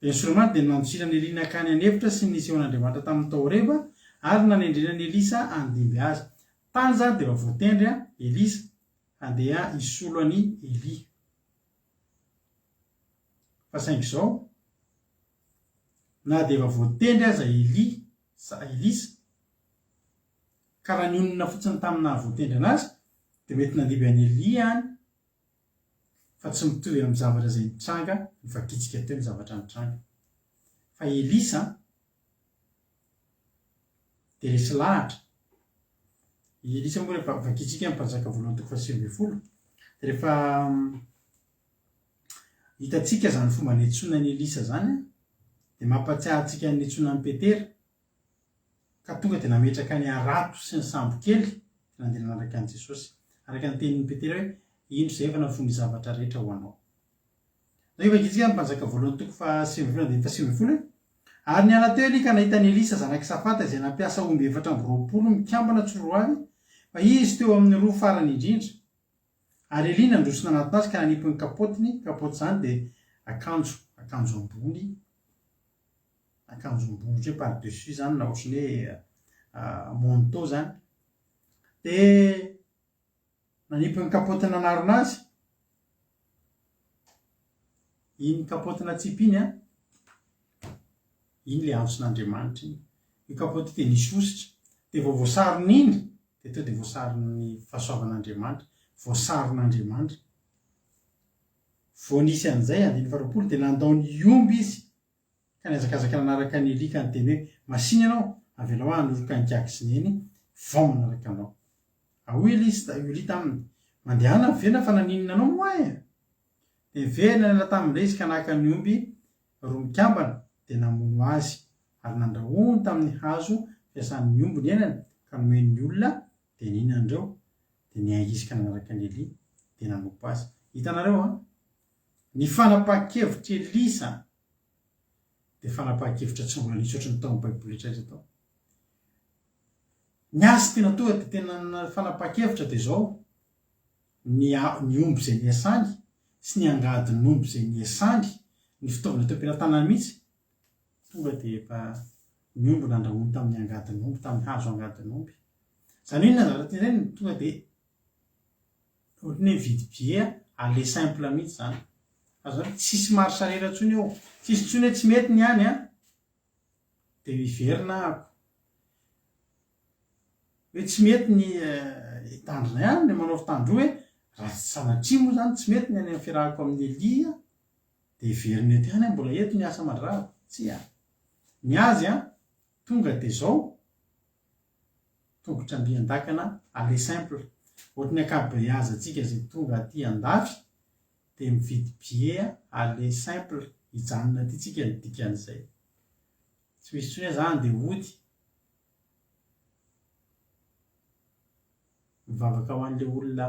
A: ny Soramady dia nantsirany Elia nakany an'efitra sy nisehoan'Andriamanitra tamin'ny tao Horeba ary nanendrenany Elisa andimby azy. Tany zany dia efa voatendry Elisa andeha hisolo an'i Elia. Fa saingy izao na dia efa voatendry aza Elisa ka raha ny onona fotsiny tamina voatendry anazy dia mety nandimby an'i Elia any fa tsy mitovy amin'ny zavatra izay nitranga nifakitsika teo ny zavatra nitranga. Fa Elisa dia resy lahatra. Elisa moa rehefa vakitsika amin'ny mpanjaka voalohany 7:20 dia rehefa hitatsika zany fomba niantsoana ny Elisa zany dia mampatsiahy antsika ny niantsoana ny Petera ka tonga dia nametraka ny arato sy ny sambo kely nandeha nanaraka an'i Jesosy araka ny tenin'ny Petera hoe ino izay efa nafony zavatra rehetra ho anao. Zay vakitsika amin'ny mpanjaka voalohany 7:20 ary niala teo Elia ka nahitany Elisa zanak'i Safata izay nampiasa omby 420 mikambana tsoroavy fa izy teo amin'ny roa farany indrindra. Ary Elia nandrosona anatin'azy ka nanipy ny kapotiny. Kapoty zany dia akanjo ambony hoe par dessus zany na ohatrany hoe manteau zany. Dia nanipy ny kapotiny nanarona azy. Iny kapotina tsipiny iny le antson'Andriamanitra iny. Io kapoty dia nisy ositra dia vao voasarony iny dia teo dia voasarony fahasoavan'Andriamanitra, voasaron'Andriamanitra. Vao nisy an'izay 20 dia nandao ny omby izy ka niazakazaka nanaraka ny Elia ka niteny hoe masiny ianao avelao hanoroka ny kiakisineny vao manaraka anao. Ahoy Elia taminy mandehana vena fa naninona anao moa e. Dia vena nala tamindray izy ka naka ny omby roa mikambana dia namono azy ary nandrahoany tamin'ny hazo fiasan'ny omby ny enany ka nomen'ny olona dia nihinan'ireo dia niaizika nanaraka ny Elia dia nanompo azy. Hitanareo ny fanapahan-kevitra Elisa dia fanapahan-kevitra tsy mbola nisy ohatry ny tao amin'ny Baiboly rehetra tao. Ny asa tena tonga dia tena fanapahan-kevitra dia izao ny omby izay niasangy sy ny angadin'ny omby izay niasangy ny fitaovana teo am-pelantanany mihitsy tonga dia efa ny omby nandrahoany tamin'ny angadin'ny omby tamin'ny hazo angadin'ny omby. Zany inona zavatra tena izay tonga dia ohatran'ny hoe vide pied aller simple mihitsy zany. Azony tsisy marche arrière intsony eo, tsisy intsony hoe tsy mety ny any dia hiverina ako. Hoe tsy mety ny tandrina ihany ny manao fitandroa hoe raha sanatria moa zany tsy mety ny any amin'ny fiarahako amin'ny Elia dia hiverina eto ihany mbola eto ny asa mandrava. Tsy ny azy tonga dia izao tongotra andian-dakana aller simple. Ohatran'ny ankabeazy atsika izay tonga aty andafy dia mividy pied aller simple hijanona aty tsika ny dikan'izay. Tsy misy intsony hoe zany dia hody. Mivavaka ho an'ilay olona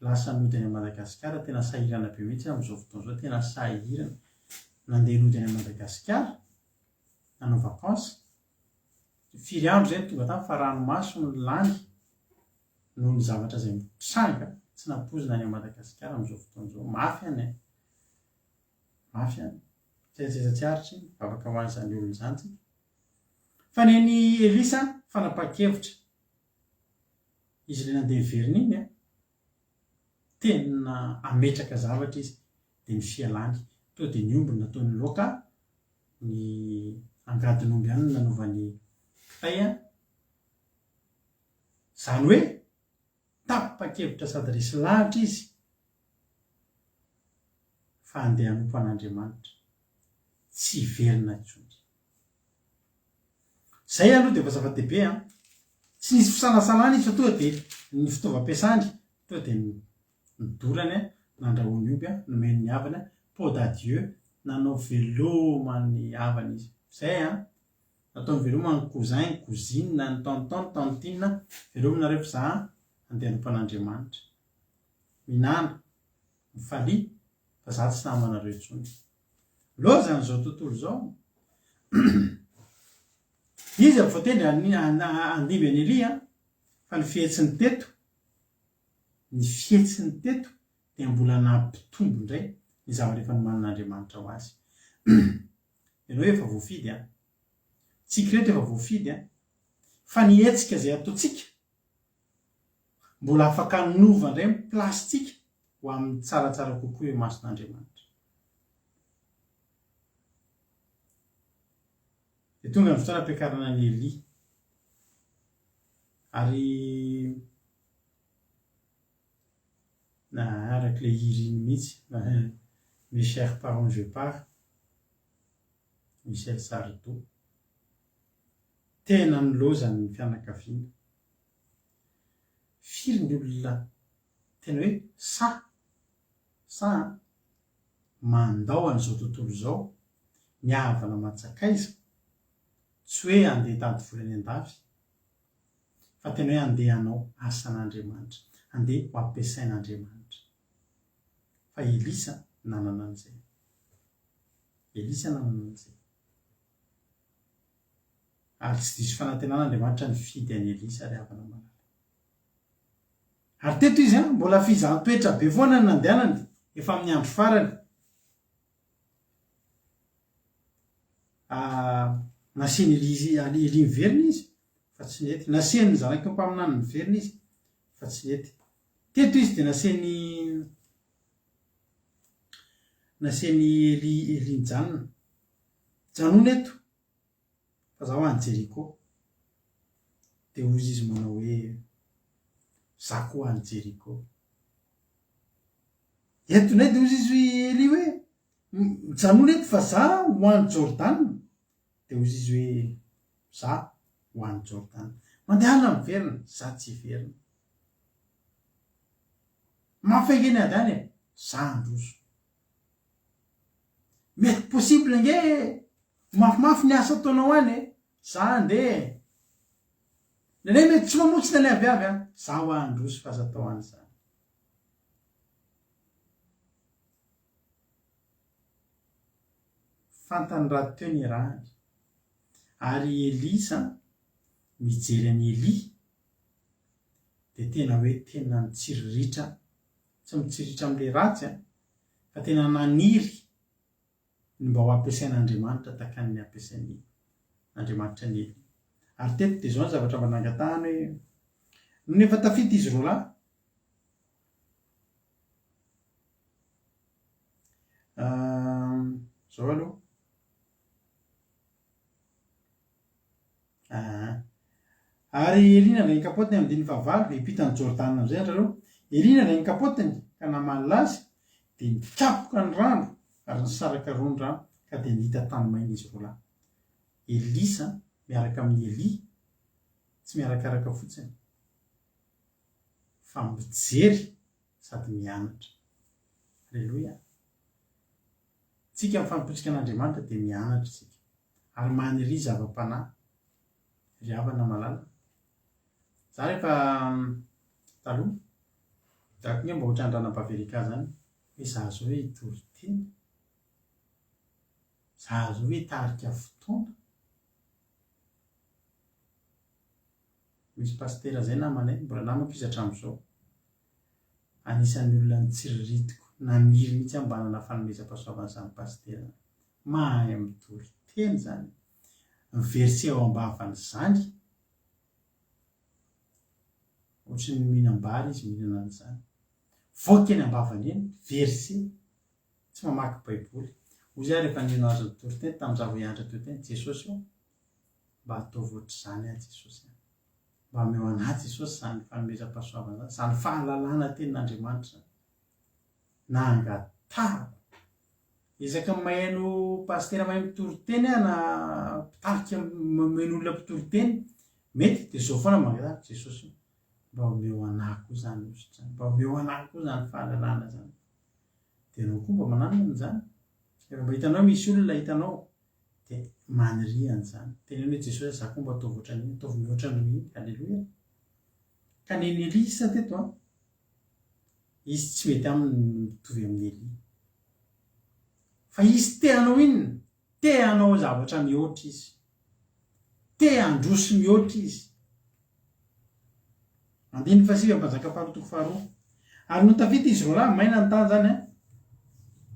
A: lasa nody any Madagasikara tena sahirana be mihitsy amin'izao fotoana izao, tena sahirana. Nandeha nody any Madagasikara nanao vakansa 4 andro izay tonga tany fa ranomaso ny lany noho ny zavatra izay mitranga tsy nampozina any Madagasikara amin'izao fotoana izao. Mafy any mafy any tsy aitsaitsatsiaritra iny mivavaka ho an'izany olona izany tsika. Fa ny Elisa fanapahan-kevitra izy ilay nandeha hiverina iny tena ametraka zavatra izy dia ny fialany to dia ny omby nataony laoka ny angadin'omby ihany no nanaovany kitay zany hoe tapakevitra sady resy lahatra izy fa andeha hanompo an'Andriamanitra tsy verina intsony. Zay aloha de efa zava-dehibe tsy nisy fisalasalana izy fa tonga de ny fitaovam-piasany tonga de nidorany nandrahoany omby nomeny ny havany pot d'adieu nanao velomany havany izy. Zay nataony velomany cousin cousine ny tonton tantine velominareo fa za andeha hanompo an'Andriamanitra minana mifalia fa za tsy namanareo intsony. Loza n'izao tontolo zao izy aby voatendry andimby any Elia fa ny fihetsiny teto dia mbola nampitombo indray ny zavatra efa nomanin'Andriamanitra ho azy. Ianao efa voafidy tsika rehetra efa voafidy fa ny hetsika zay ataontsika mbola afaka nova indray plastika ho amin'ny tsaratsara kokoa eo mason'Andriamanitra. De tonga ny fotoana ampiakarana ny Elia ary araka le hiriny mihitsy mes chers parents je pars Michel Sardou tena nilozany ny fianakaviana firy ny olona tena hoe sa mandao an'izao tontolo zao ny havana matsakaiza tsy hoe andeha tady volany an-dafy fa tena hoe andeha hanao asan'Andriamanitra, andeha ho ampiasain'Andriamanitra. Fa Elisa nanana an'izay. Ary tsy diso fanantenan'Andriamanitra ny fidy any Elisa ary havana malala. Ary teto izy mbola fizaham-toetra be foana ny nandehanany efa amin'ny andro farany. Naseny Elia miverina izy fa tsy nety. Naseny zanaka mpaminany miverina izy fa tsy nety. Teto izy dia naseny Elia mijanona. Janona eto fa zaho any Jeriko. Dia ozy izy manao hoe za koa any Jeriko. Eto nay dia ozy izy Elia hoe janona eto fa za ho any Jordana. Dia ozy izy hoe za ho any Jordana. Mandehana miverina, za tsy verina. Mafaingeny adany za androso. Mety possible nge mafimafy ny asa ataonao any za andeha. Nenay mety tsy mamotsy ny aviavy za ho androso fa aza atao an'izany. Fantany raha teo ny rahany. Ary Elisa mijery any Elia dia tena hoe tena mitsiriritra, tsy mitsiriritra amin'ilay ratsy fa tena naniry ny mba ho ampiasain'Andriamanitra tahaka ny ampiasainy Andriamanitra ny Elia. Ary teto dia zao ny zavatra mba nangatahana hoe noho efa tafita izy roa lahy zao aloha ary Elia nandray ny kapotiny amin'ny diny fahavalo hiampitany Jordana amin'izay andrareo. Elia nandray ny kapotiny ka namanina azy dia nikapoka ny rano ary nisaraka roa ny rano ka dia nihita tany maina izy roa lahy. Elisa miaraka amin'ny Elia tsy miarakaraka fotsiny fa mijery sady mianatra. Alleluia. Tsika mifampiposika an'Andriamanitra dia mianatra tsika ary maniry zava-panahy ry havana malala. Za rehefa taloha dako nge mba ohatra andranam-pahaverika zany hoe za zao hoe hitory teny, za zao hoe hitarika fotoana. Misy pastera zay namanay mbola namako izy hatramin'izao. Anisan'ny olona nitsiriritiko naniry mihitsy ambanana fanomezam-pahasoavan'izany pastera. Mahay mitory teny zany. Ny verset ao ambavan'izany ohatry ny mihinam-bary izy mihinana an'izany. Voaka eny ambavany eny verset, tsy mamaky baiboly, ozy ahy rehefa nino azo toriteny tamin'izaho hianatra toriteny jesosy io mba ataovy ohatr'izany ahy jesosy mba meo anahy jesosy zany fanomezam-pahasoavana zany fahalalana tenin'Andriamanitra na angatahako ezaka mahaino pastera mahay mitoriteny aho na mpitarika mameno olona mpitoroteny mety dia zao foana mangatahako jesosy mba omeo anahy koa zany ozitrany mba omeo anahy koa zany fahalalana zany dia anao koa mba mananona an'izany rehefa mba hitanao misy olona hitanao dia maniriany zany teneno hoe jesosy za koa mba ataovy ohatran'iny ataovy mihoatra noho iny alleloia ka neny Elia teto a izy tsy mety aminy mitovy amin'ny Elia fa izy te hanao inona te hanao zavatra mihoatra izy te handroso mihoatra izy andiny fasivy mpanjaka faharoa toko faharoa ary no tafita izy roa lahy maina ny tany zany a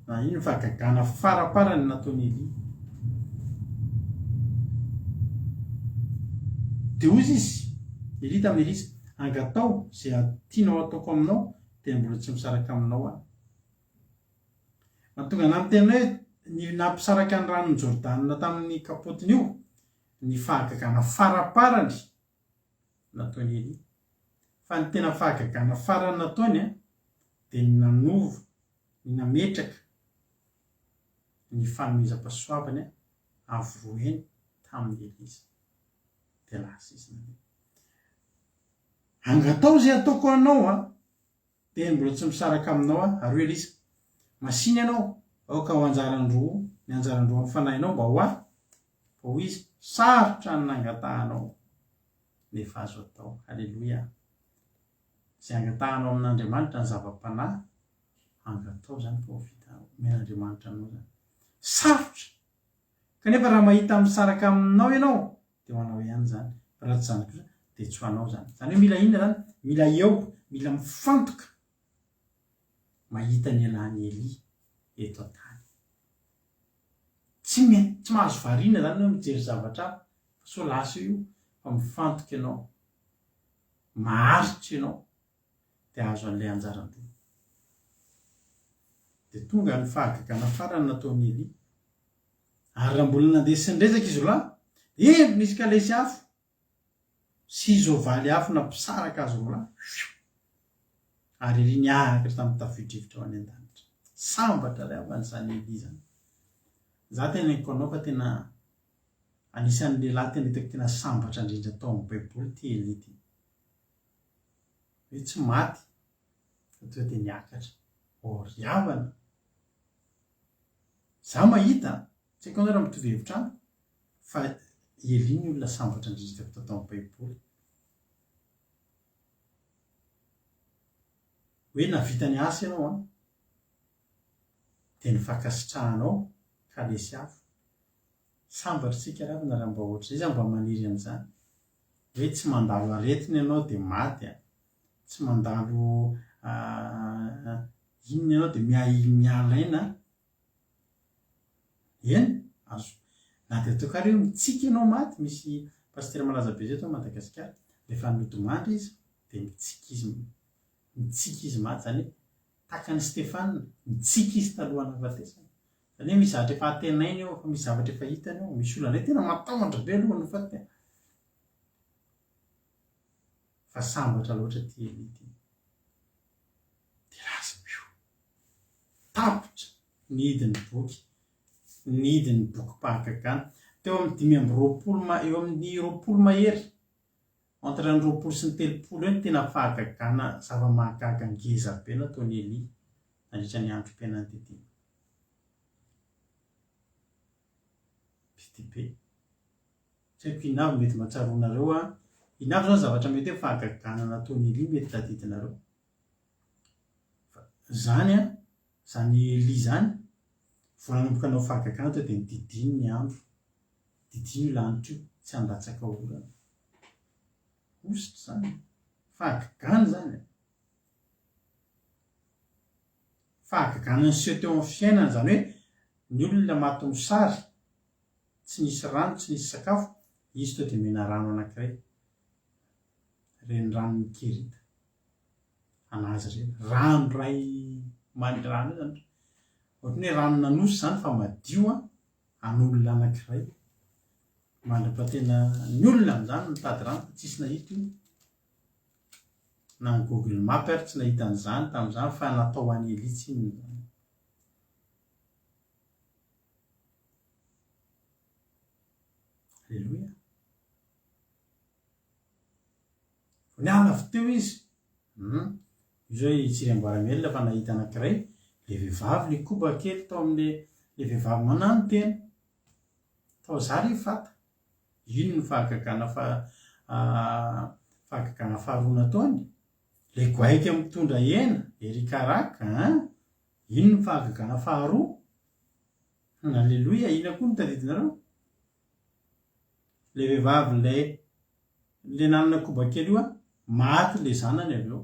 A: na iny fahagagana faraparany nataony Elia dia ozy izy Elia tamin'ny Elisa angatao zay tianao ataoko aminao dia mbola tsy misaraka aminao aho mahatonga anahy tena hoe ny nampisaraka ny ranony Jordana tamin'ny kapotiny io ny fahagagana faraparany nataony Elia fa ny tena fahagagana farany nataony a dia ny nanovo ny nametraka ny fanomezam-pahasoavany avoeny tamin'ny Elisa dia lasa izy naneo angatao zay ataoko anao a dia mbola tsy misaraka aminao a ary hoe Elisa masiny ianao aoka ho anjarandroa ny anjarandroa amin'ny fanahinao mba ho ahy fa ho izy sarotra ny nangatahanao nefa azo atao alleloia zay angatahanao amin'Andriamanitra ny zava-panahy angatao zany fa ho vita omen'Andriamanitra anao zany sarotra kanefa raha mahita misaraka aminao ianao dia ho anao ihany zany raha tsy zany kosa dia tsy ho anao zany zany hoe mila inona zany mila eo mila mifantoka mahita ny ialany Elia eto an-tany tsy mahazo variana zany hoe mijery zavatra fa so lasa io fa mifantoka ianao maharitra ianao dia azo an'ilay anjarandroa dia tonga ny fahagagana farany nataony Elia ary raha mbola nandeha sy nirezaka izy roa lahy nisy kalesy afo sy zovaly afo nampisaraka azy roa lahy ary Elia niakatra tamin'ny tafidrivotra ho any an-danitra sambatra ray avan'izany Elia zany za tena eniko anao fa tena anisan'ny lehilahy tena hitako tena sambatra indrindra tao amin'ny baiboly ty Elia ty hoe tsy maty fa toa dia niakatra oriavana za mahita tsy haiko raha mitovy hevitra any fa Elia ny olona sambatra indrindra hitako tao amin'ny baiboly hoe navita ny asa ianao a dia nifankasitrahanao kalesy afo sambatra tsika ravina raha mba ohatra izy mba maniry an'izany hoe tsy mandalo aretina ianao dia maty a tsy mandalo inona ianao dia mialaina eny azo na dia atokary hoe mitsika ianao maty misy pastera malaza be zay tao Madagasikara rehefa nodimandry izy dia mitsika izy maty zany hoe takany Stefana mitsika izy talohana afatesana zany hoe misy zavatra efa atenainy eo fa misy zavatra efa hitany eo misy olona ndray tena matahotra be aloha no faty fa sambatra loatra ty Elia ty dia lasa tapotra nidiny boky mpahagagana teo amin'ny 5 eo amin'ny 20 mahery entre ny 20 sy ny 30 eny tena fahagagana zava-mahagaga ngeza be nataony Elia nandritra ny androm-piainany tety be tsy haiko inavy mety mahatsiaronareo a inavy zany zavatra mety hoe fahagagana nataony Elia mety tadidinareo zany a zany Elia zany vao nanomboka anao fahagagana to dia nididiny ny andro didiny io lanitra io tsy handatsaka orana ositra zany fahagagana zany fahagagana nyseho teo amin'ny fiainana zany hoe ny olona maty mosary tsy nisy rano tsy nisy sakafo izy to dia mena rano anankiray reny rano ny Kerita anazy reny rano ray many rano io zany ohatrany hoe rano nanosy zany fa madio an'olona anankiray mandra-patena ny olona amin'izany mitady rano fa tsisy nahita io na ny Google Map ary tsy nahita an'izany tamin'izany fa natao any Elitsy iny zany. Alleloia. Ny alafo teo izy izy hoe tsy amboara-melona fa nahita anankiray le vehivavy le koba kely tao amin'le vehivavy manano tena tao zary fata ino ny fahagagana fahagagana faharoana taony le goaika mitondra hena erikaraka ino ny fahagagana faharoa. Alleloia. Ina koa ny tadidinareo le vehivavy le nanana koba kely io maty le zanany avy eo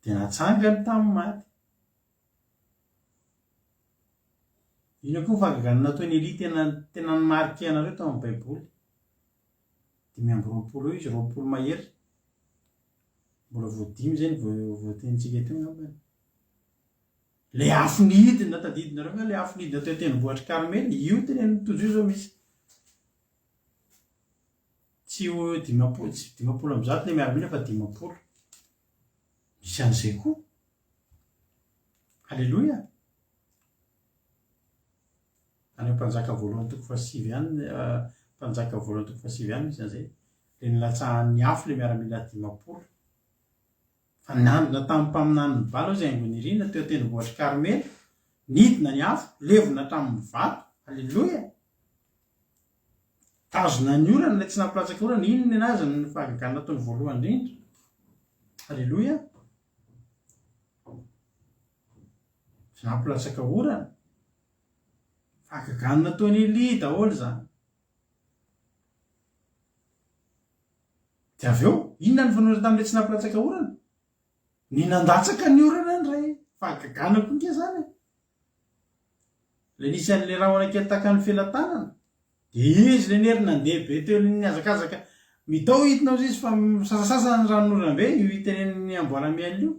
A: de natsangany tamin'ny maty. Ina koa fahagagana nataony Eli tena nimarika anareo tao amin'ny baiboly 520 eo izy 20 mahery mbola voadimy zany voatenitsika teo ngambany le afo nidina tadidinareo nga le afo nidina teo tendrombohitra Karmely io tena tojo io zao misy tsy 500 le miaramila fa 500 misy an'izay koa. Alleloia. Any mpanjaka voalohany toko fahasivy any mpanjaka voalohany toko fahasivy any misy an'izay le nilatsahan'ny afo le miaramila 500 fa nandina tamin'ny mpaminany ny bala zay aingo nirina teo tendrombohitra Karmely nidina ny afo levona tamin'ny vato. Alleloia. Tazona ny orana le tsy nampilatsaka orana ino ny anazy ny fahagagana nataony voalohany indrindra. Alleloia. Tsy nampilatsaka orana fahagagana nataony Eli daholo zany. De avy eo inona ny fanaovana tamin'ilay tsy nampilatsaka orana ny nandatsaka ny orana ndray fahagagana koa nke zany le nisy an'le rahona kely taka ny felatanana de izy le nery nandeha be teo ny azakazaka mitao hitinao izy fa sasasasa ny ranon'orana be io itenen'ny amboara-miaina io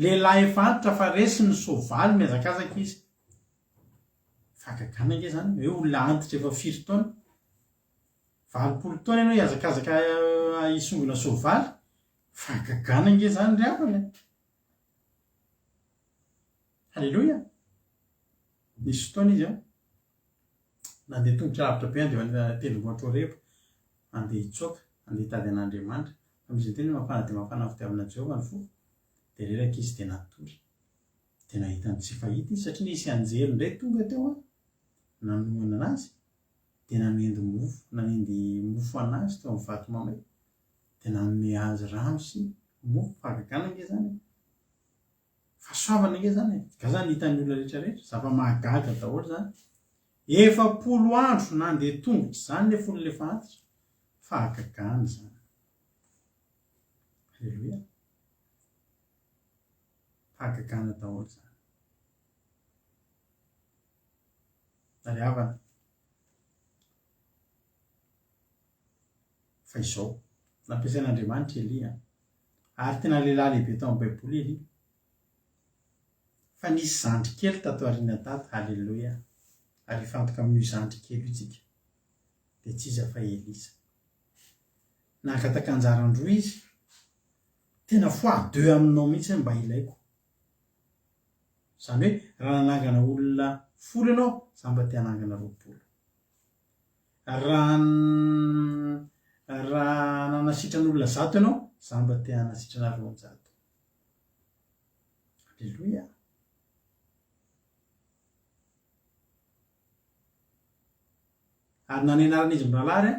A: lehilahy efa antitra fa resy ny soavaly miazakazaka izy fahagagana nke zany hoe olona antitra efa 5 taona 20 taona ianao hiazakazaka hisongona soavaly fahagagana nke zany ry hafany. Alleloia. Nisy fotoana izy nandeha tongotra lavitra be andeha tendrombohitra Orebo andeha hitsoaka andeha hitady an'Andriamanitra fa misy teny mafana dia mafana fitiavana Jehovah ny fo de reraka izy de natory de nahita ny tsy fahita izy satria nisy anjely indray tonga teo nanoana anazy de nanendy mofo anazy teo amin'ny vato mamay de nanome azy rano sy mofo fahagagana nke zany fahasoavana nke zany ka zany hitan'ny olona rehetrarehetra zava-mahagaga daholo zany 70 andro nandeha tongotra zany le folo lefa antitra fahagagana zany. Alleloia. Fahagagana daholo zany ary havana fa izao nampiasain'Andriamanitra Eli ary tena lehilahy lehibe tao amin'ny baiboly Eli fa nisy zandry kely tato aoriana tato. Alleloia. Ary fantoka amin'io zandry kely io tsika de tsy iza fa Elisa nakataka anjarandroa izy tena fois 2 aminao mihitsy mba ilaiko zany hoe raha nanangana olona 10 ianao za mba te hanangana 20 raha nanasitrana 100 ianao za mba te hanasitrana 200. Alleloia. Ary nanenarana izy miralary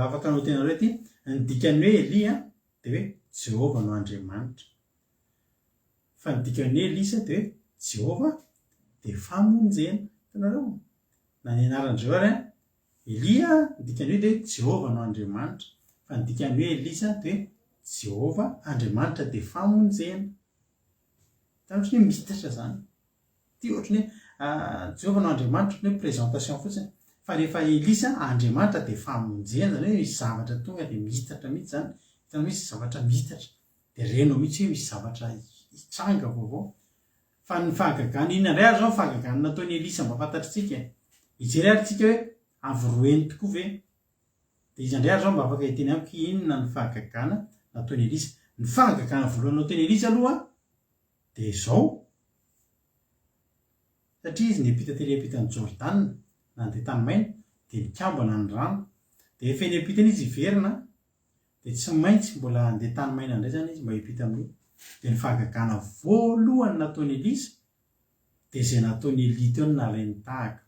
A: afaka anao tena rety ny dikany hoe Eli de hoe Jehovah no Andriamanitra fa ny dikany hoe Elisa de hoe Jehovah de famonjena. Hitanareo nanenarandreo ary Elia ny dikany hoe de Jehovah no Andriamanitra fa ny dikany hoe Elisa de hoe Jehovah Andriamanitra de famonjena. Ohatrany hoe mitatra zany ty ohatrany hoe Jehovah no Andriamanitra ohatrany hoe présentation fotsiny fa rehefa Elisa Andriamanitra de famonjena zany hoe misy zavatra tonga de mitatra mihitsy zany. Hitanao misy zavatra mitatra de renao mihitsy hoe misy zavatra hitsanga vaovao fa ny fahagagana inona indray ary zao fahagagana nataony Elisa mba fantatritsika ijery ary tsika hoe avy roeny tokoa ve de izy andray ary zao mba afaka hiteny amiko inona ny fahagagana nataony Elisa. Ny fahagagana voalohany nataony Elisa aloha de zao satria izy niampita tery ampitany Jordana nandeha tany maina de nikambana ny rano de efa eny ampitany izy iverina de tsy maintsy mbola andeha tany maina indray zany izy mba hiampita amin'io. De ny fahagagana voalohany nataony Elisa de zay nataony Elia teo nalainy tahaka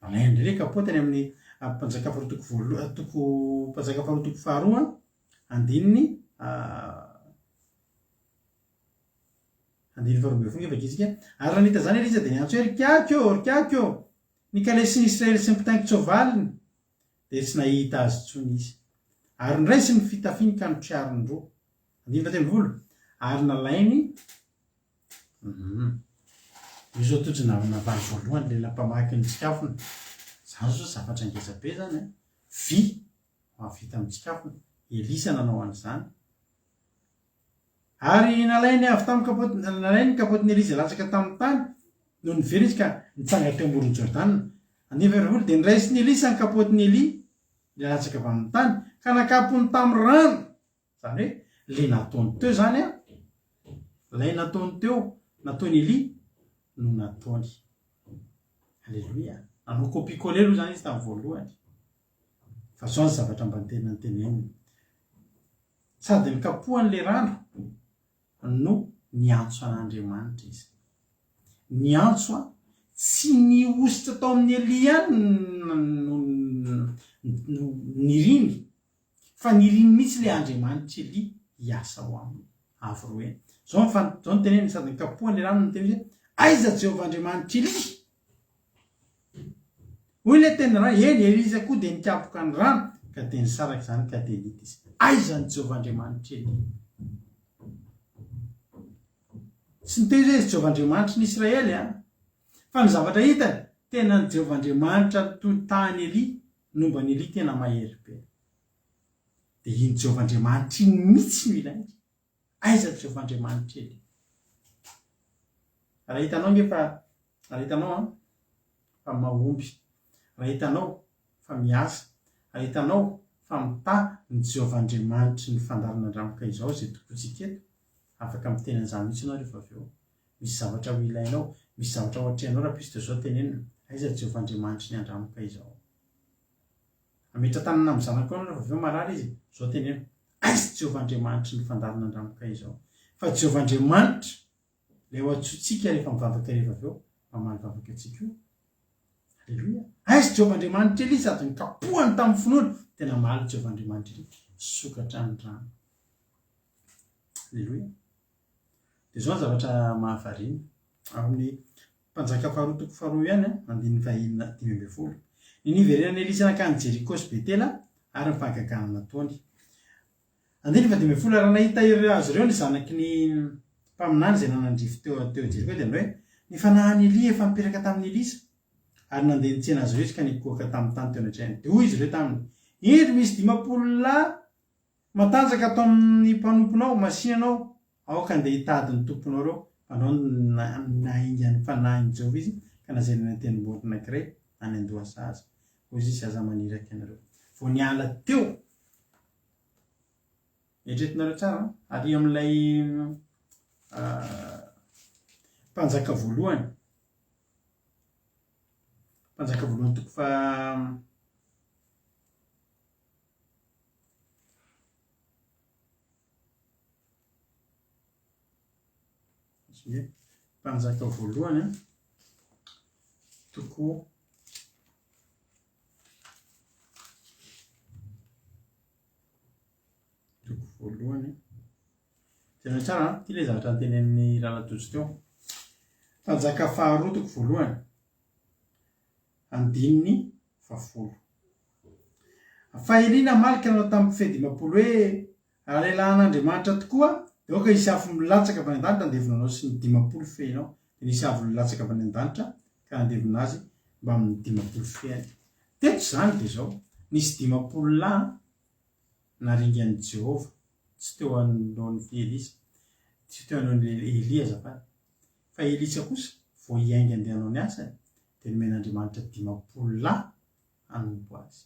A: alainy ndray kapoatany amin'ny mpanjaka faharotoko mpanjaka faharotoko faharoa andininy andiny faharoa ambin'ny folo vakitsika ary raha nita zany Elisa de niantso hoe rikakio ny kalesiny Israely sy ny mpitainginy sovaliny de tsy nahita azy tsony izy ary niraisy ny fitafiny ka notriariny roa andiny fahatelo ary nalainy io zao totsy navaly voalohany lela mpamaky ny tsikafona zany zao zavatra ngezabe zany vy mahavita amin'ny tsikafona Elisa nanao an'izany ary nalainy avy tamin'ny kapoty nalainy kapotiny Elisa latsaka tamin'ny tany no niverina izy ka nitsangatra teo amoron'ny Jordana andiny faharoa de niraisiny Elisa ny kapotiny Elia le latsaka avy amin'ny tany ka nakapony tamin'ny rano zany hoe le nataony teo zany lay nataony teo nataony Elia no nataony. Alleluia. Nanao kopikole aloha zany izy tamin'ny voalohany fa zao ny zavatra mba niteneniny sady nikapohan'le rano no niantso an'Andriamanitra izy niantso tsy niositra tao amin'ny Elia no niriny fa niriny mihitsy le Andriamanitra Elia hiasa ho aminy avy roeny zao ny teneny sady nikapohan'le rano no teny hoe aiza Jehovah Andriamanitra Elia hoy le teny rano eny Elisa koa de nikapoka ny rano ka de nisaraka zany ka de nita izy aiza ny Jehovah Andriamanitra Elia tsy niteny hoe izy Jehovah Andriamanitra ny Israely fa ny zavatra hitany tena ny Jehovah Andriamanitra tany Elia nomba ny Elia tena mahery be de iny Jehovah Andriamanitra iny mihitsy no ilainy aiza Jehovah Andriamanitra Elia raha hitanao ngefa raha hitanao fa mahomby raha hitanao fa miasa raha hitanao fa mita ny Jehovah Andriamanitra ny fandarana andramoka izao zay tokontsika eto afaka miteny an'izany mihitsy ianao rehefa avy eo misy zavatra ho ilainao misy zavatra ho atrehanao raha pisy de zao tenenina aiza Jehovah Andriamanitra ny andramoka izao ametra tanana amin'ny zanako ao rehefa avy eo marary izy zao tenenina aiza Jehovah Andriamanitra ny fandarana andramoka izao fa Jehovah Andriamanitra le ho atsotsika rehefa mivavaka rehefa avy eo mamaly vavaka atsika io. Alleluia. Aiza Jehovah Andriamanitra Elia sady nikapohany tamin'ny finoana tena maly Jehovah Andriamanitra Elia sokatra ny rano. Alleluia. De zao zavatra mahavariana amin'ny mpanjaka faharotoko faharoa ihany andininy fahaenina dimy ambin'ny folo ny niverenany Elisa nakany Jeriko sy Betela ary ny fahagagana nataony andiny fa dimy ambin'ny folo raha nahita azy ireo ny zanaky ny mpaminany zay nanandrify teo Jeriko de hoe ny fanahany Elia efa mipetraka tamin'ny Elisa ary nandeha nitsena azy ireo izy ka nikoaka tamin'ny tany teo anatrehany de hoy izy ireo taminy iny misy 10 lahy matanjaka atao amin'ny mpanomponao masinanao aoka andeha hitady ny tomponao reo anao naingany fanahiny Jehova izy ka nazainany tendrombohitra anankiray any Andohasazy hoy izy zaza maniraka anareo vao niala teo eritretinareo tsara ary amin'ilay mpanjaka voalohany toko fa mpanjaka voalohany toko voalohany tena tsara ty le zavatra ntenen'ny Rahalatojo teo mpanjaka faharoa toko voalohany andininy fafolo fa Elia namalika nanao tamin'ny fehidimapolo hoe raha lehilahy an'Andriamanitra tokoa de oka isy afo milatsaka avy any an-danitra andevonanao sy ny 10 fenao de nisy afo milatsaka avy any an-danitra ka andevona azy mba amin'ny 10 feny teto zany de zao nisy 10 lahy naringan'i Jehova tsy teo anohan'ny Elisa tsy teo anohan'ny Elia azafady fa Elisa kosa vao hiainga andeha hanao ny asany dia nomen'Andriamanitra 50 lahy hanompo azy.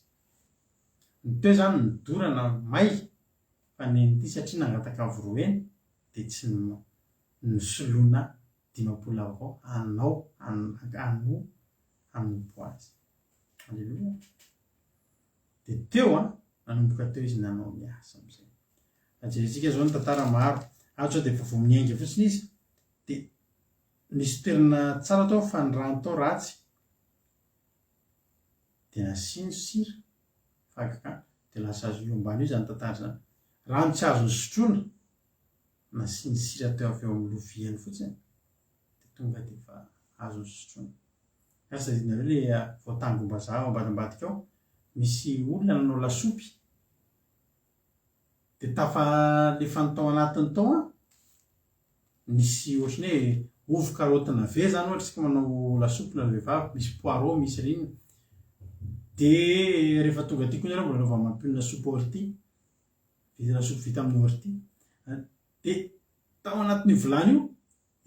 A: Ny teo zany nidorana may fanen'ity satria nangataka voroa eny dia tsy nisoloana 50 lahy avao hanao hanompo azy. Alleloia. Dia teo nanomboka teo izy nanao ny asa am'izay. Ajerentsika zao ny tantara maro ato dia vao miainga fotsiny izy dia nisy toerana tsara tao fa ny rano tao ratsy dia nasiny sira fakaka dia lasa azo io ambany io zany tantara zany. Rano tsy azo ny sotroina nasiny sira teo avy eo amin'ny loviany fotsiny dia tonga dia fa azo ny sotroina. Asa dinareo le voatangom-bazaha ao ambadimbadika ao misy olona nanao lasopy dia tafa le fanotao anatiny tao nisy ohatrany hoe ovy karotina ve zany ohatra tsika manao lasopy na vehivavy misy poireau misy reny dia rehefa tonga ty koa nareo mbola anaova mampionina lasopy orty lasopy vita amin'ny orty dia tao anatin'io vilany io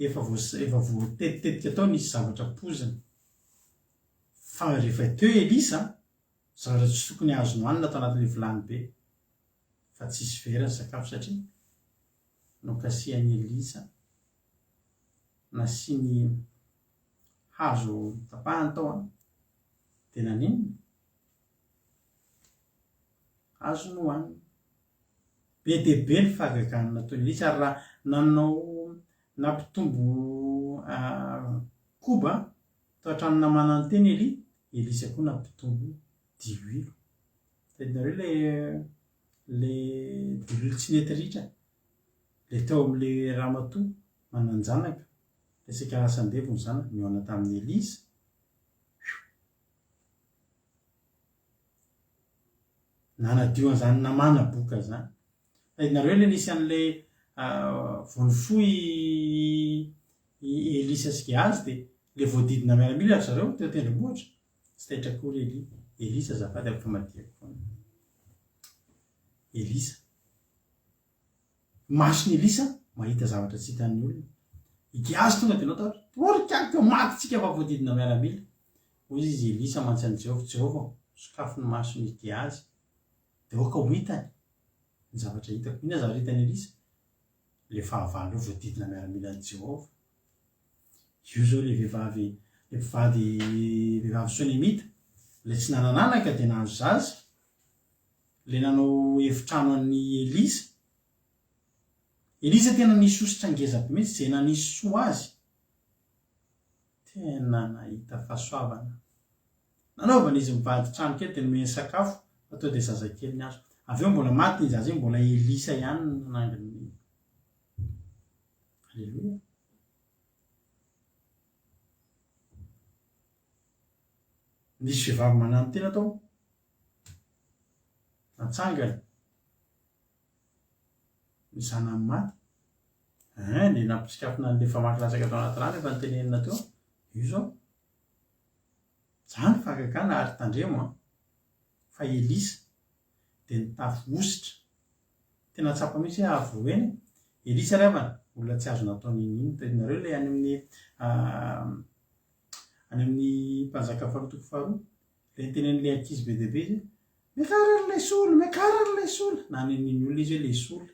A: efa voatetitetika tao nisy zavatra pozina fa rehefa teo Elisa zavatra tsy tokony azo nohanina tao anatin'ilay vilany be fa tsisy vera ny sakafo satria nokasian'i Elisa nasiany hazo tapahany tao dia naninona azo nohanina. Be dia be ny fahagagany nataon'i Elisa ary raha nanao nampitombo koba tao an-trano namana ny teny Elisa koa nampitombo diloilo. Hitanareo le diloilo tsy nety ritra le teo amin'ilay ramatoa mananjanaka resaka asan-devony zany nihoana tamin'i Elisa. Nanadio an'izany namana boka zany. Hitanareo le nisy an'ilay vonifoy Elisa sy Gehazy dia le voadidina miaramila ry zareo teo tendrombohitra tsy taitra akory Elisa azafady amin'ny famadihako foana. Elisa masony Elisa mahita zavatra tsy hitan'ny olona. I Gehazy tonga dia nao orikako matytsika fa voadidina miaramila. Hoy izy Elisa mantsy Jehova sokafo ny masony Gehazy dia oka ho hitany ny zavatra hitako. Inona zavatra hitany Elisa? Le fahavalo eo voadidina miaramila ny Jehova. Io zao le vehivavy Sonemita le tsy nanananaka dia nahazo zaza le nanao efitrano an'ny Elisa. Elisa tena nisositra ngezabe mihitsy izay nanisy soa azy tena nahita fahasoavana. Nanaovana izy mivady trano kely dia nomeny sakafo atao dia zazakely ny azo. Avy eo mbola maty ny zaza io mbola Elisa ihany nananginy. Alleluia. Nisy vehivavy manano tena tao natsangana ny zanany maty le nampitsikafona n'le famakilatsaka tao anaty rano efa nitenenina teo io zao zany fahagagana ary tandremo fa Elisa dia nitafy ositra tena tsapa mihitsy hoe avo eny Elisa revana olona tsy azo natao ninino. Tainareo le any amin'ny mpanjaka 7:2 le nitenen'ilay ankizy be dia be izy mikarany lay sola na nininy olona izy hoe le sola.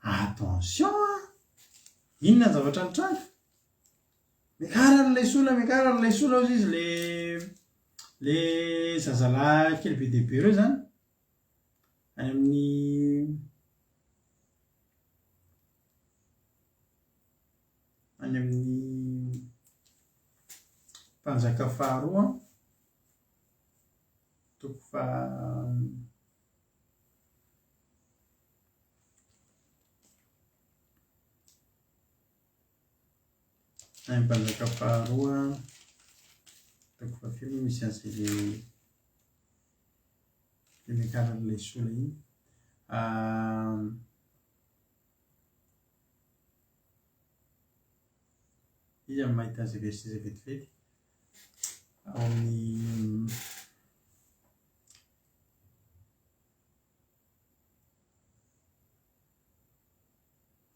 A: Attention inona ny zavatra nitranga mikarany lay sola ozy izy le zazalahy kely be dia be reo zany any amin'ny mpanjaka faharoa toko mpanjaka faharoa toko fahafilo misy an'izay le mikaran'ilay sola iny. Izy amin'ny mahita an'izay verset izay vetivety ao amin'ny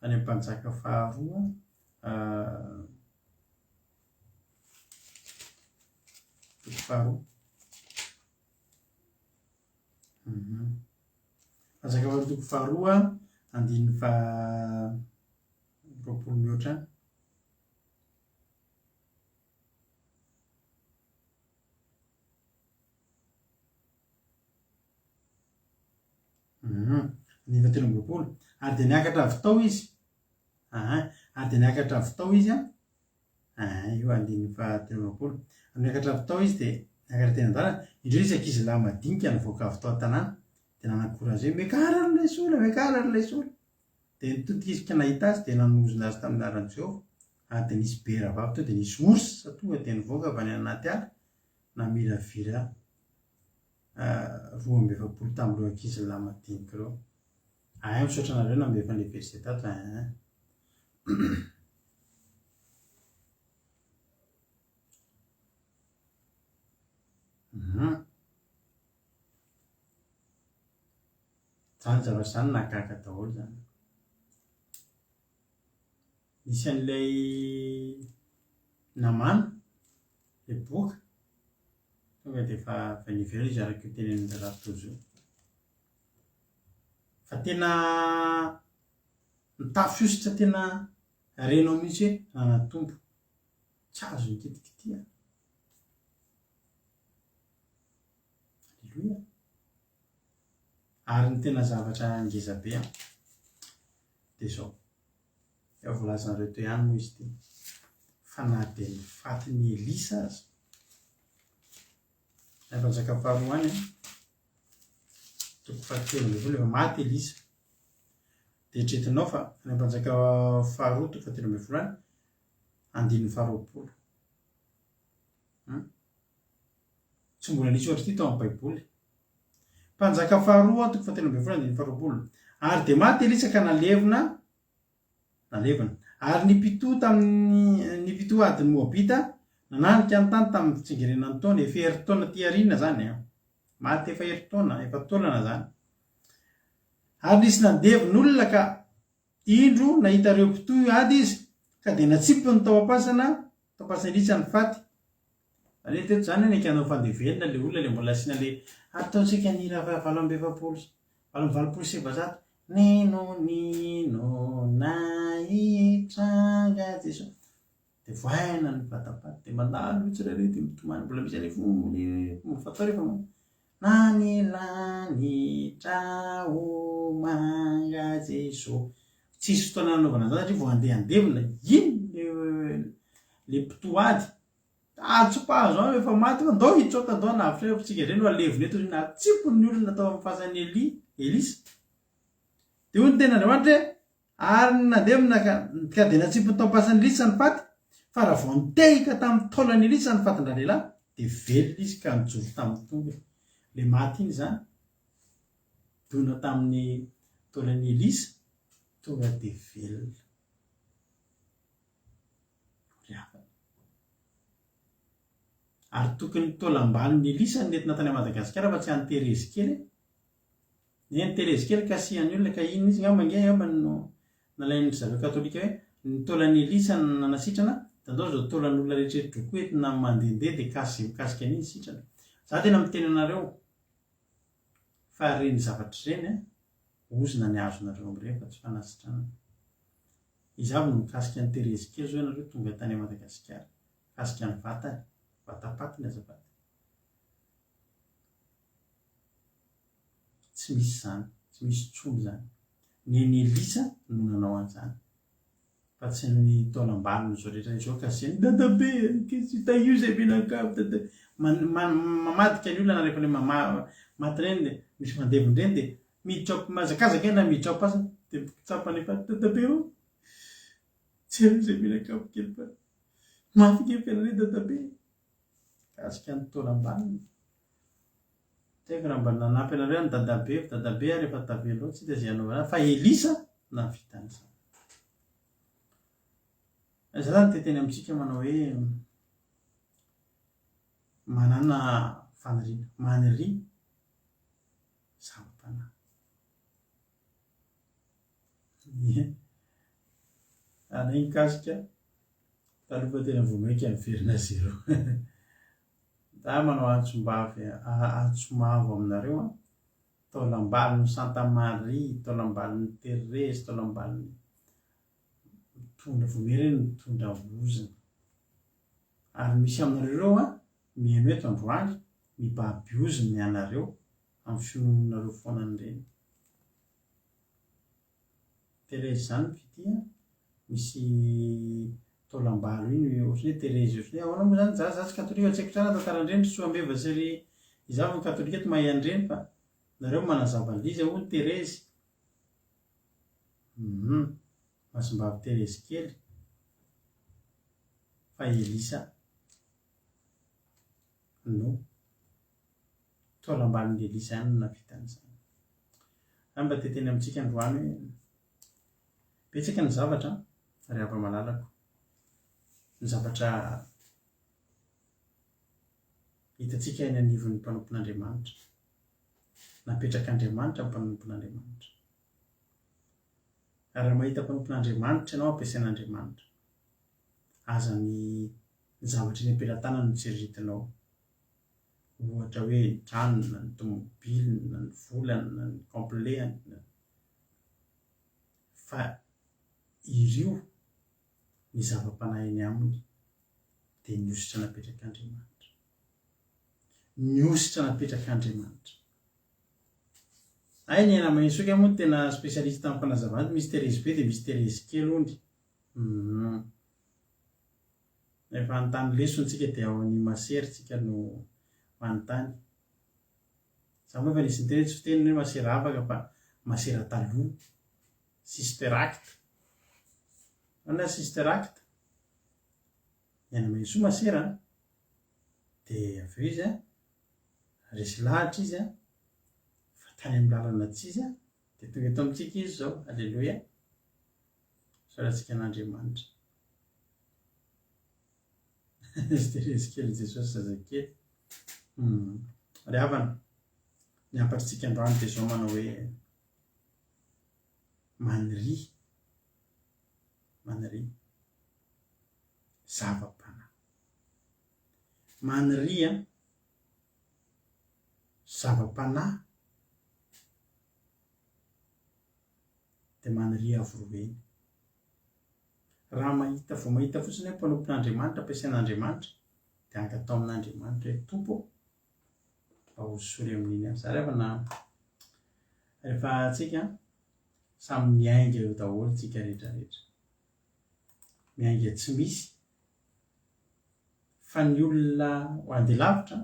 A: any mpanjaka faharoa toko faharoa. Mazaka ho toko faharoa andininy roapolo mihoatra any. Ny fahatelo amby roapolo ary de niakatra avy tao izy. Ary de niakatra avy tao izy io andininy fahatelo amby roapolo. Niakatra avy tao izy de niakatra teny an-dalana. Indreo izy ankizy lahy madinika nivoaka avy tao an-tanàna de nanakora zay miakara n'ilay sola, miakara n'ilay sola. De nitodika izy ka nahita azy de nanozona azy tamin'ny anaran'i Jehovah. Ary de nisy bera vavy to de nisy orsa tonga de nivoaka avy any anaty ala namiravira 12 tamin'ireo ankizy lahy madinika ireo. Misaotra anareo namefa an'ilay verset tato. Zany zavatra zany nakaka daholo zany. Nisy an'ilay namana le boka tonga de efa nivela izy araka io tenenin'ny rahatolo io. Fa tena nitafositra tena renao mihitsy hoe nanatombo tsy azo nikitikitia. Alleluia. Ary ny tena zavatra ngeza be de zao eo volazanareo teo ihany moa izy ty fa na de nifaty ny Elisa aza. Efa nizaka faharoa any toko fahatelo amby folo efa maty Elisa. De eritreretinao fa ny mpanjaka faharoa toko fahatelo amby folo any andininy faharoapolo. Tsy mbola nisy ohatra ty tao amin'ny baiboly. Mpanjaka faharoa toko fahatelo amby folo andininy faharoapolo. Ary de maty Elisa ka nalevina. Ary nipito adiny Moabita nananika ny tany tamin'ny fitsingerenan'ny taona efa herintaona ty aoriana zany. Maty efa herintaona, efa taonana zany. Ary nisy nandevon'olona ka indro nahita ireo mpitohy ady izy ka de natsipony tao am-pasana Elisa ny faty. Ale teto zany ny akanao fandevenina le olona le mbola asiana le ataontsika ny raha 720 nino nahitranga Jesosy. De voaina ny vatapaty de mandalo tsirairay de mitomany mbola misy ale fomba fatao rehefa nanilanytra homanga Jesosy. Tsisy fotoana nanaovana zany satria vao andevina iny le mpitoady. Tsopahazo ao efa maty fa ndao hitsoka ndao navitra tsika ireny no alevina eto na tsipony ny olona tao amin'ny fasan'ny Elisa. De hoy ny ten'Andriamanitra ary nandevina ka de natsipony tao am-pasan'ny Elisa ny faty. Fa raha vao nitehika tamin'ny taolany Elisa ny fatindra lehilahy de velona izy ka nijovo tamin'ny tongony. Le maty iny zany dona tamin'ny taolany Elisa tonga de velona. Ary tokony taolam-balon'ny Elisa nentina tany Madagasikara fa tsy any Terezy kely. Ny Terezy kely kasihan'ny olona ka iny izy ngamba no nalain'ny zareo katolika hoe ny taolan'ny Elisa nanasitrana da ndao zao taolan'olona rehetra droko entina mandehandeha de mikasika an'iny sitrana. Za tena miteny anareo fa reny zavatra reny ozina ny azonareo am'ireny fa tsy fanasitrana. Izavy no mikasika ny Terezy kely zao ianareo tonga tany Madagasikara. Kasika ny vatany. Vatapaty ny azafady. Tsy misy zany, tsy misy tsony zany. Ny Elisa no nanao an'izany. Fa tsy ny taolam-balony zao rehetra zao kasiany dadabe taio zay menakamo dada. Mamadika ny olona na rehefa le maty reny de misy mandevony reny de miditra mazakazaka eny na miditra am-pasana de tsapany efa dadabe o. Tsy eo zay menakamo kely fa mafy kely fiainana dadabe. Kasika ny taolam-balony. Teko raha mba nanampy anareo ny dadabe ary efa tavelo tsy de zay anaovana fa Elisa navita an'izany. Zany teteny amintsika manao hoe manana faniriana, maniry zava-panahy. Anay mikasika taloha tena vomaika miverina zero. Da manao antsomavo aminareo a, taolambaliny Santa Maria, taolambaliny Thérèse, taolambaliny mitondra vomeriny mitondra ozina. Ary misy aminareo a mihaino eto androany mibaby oziny ianareo amin'ny finoanareo foana an'ireny. Thérèse zany fitia misy taolambalo iny ohatry hoe Thérèse ohatry ahoana moa zany zaza katolika tsy haiko tsara tantarandreny soambeva sy ry izao ny katolika eto mahay andreny fa nareo manazava an'izy hoy Thérèse. Masimbavy Thérèse kely fa Elisa no taolambalin'ny Elisa ihany no nahavita an'izany. Mba teteny amintsika androany hoe betsaka ny zavatra ary ava-malalako, ny zavatra hitantsika eny anivon'ny mpanompon'Andriamanitra, napetrak'Andriamanitra ny mpanompon'Andriamanitra. Ary raha mahita mpanompon'Andriamanitra ianao ampiasain'Andriamanitra, aza ny zavatra eny am-pelantanany no tsiritinao, ohatra hoe ny tranona, ny tomobilina, ny volana, ny compléany, fa irio ny zava-panahiny aminy dia ny ositra napetrak'Andriamanitra. Ny ositra napetrak'Andriamanitra. Ay ny aina Mainsoka moa tena spesialista amin'ny fanazavana, misy Thérèse be dia misy Thérèse kely hony. Efa anontany lesontsika dia ao any maseritsika no manontany. Za moa efa nisy nyteny tsy fiteny hoe masera afaka fa masera taloha. Sister Act. Ana Sister Act. Ny aina Mainsoa masera dia avy eo izy resy lahatra izy fa tany amin'ny lalana tsy izy dia tonga eto amintsika izy zao. Alleluia. Soratsika an'Andriamanitra. Thérèse kely Jesosy zazakely. Ry havana, ny ampatritsika androany dia zao manao hoe maniry zava-panahy. Maniry zava-panahy dia maniry avoroeny. Raha vao mahita fotsiny hoe mpanompon'Andriamanitra, ampiasain'Andriamanitra dia angatao amin'Andriamanitra hoe tompo mba ho sory amin'iny azy. Ary rehefa tsika samy miainga eo daholo tsika rehetrarehetra. Miainga tsy misy fa ny olona ho andeha lavitra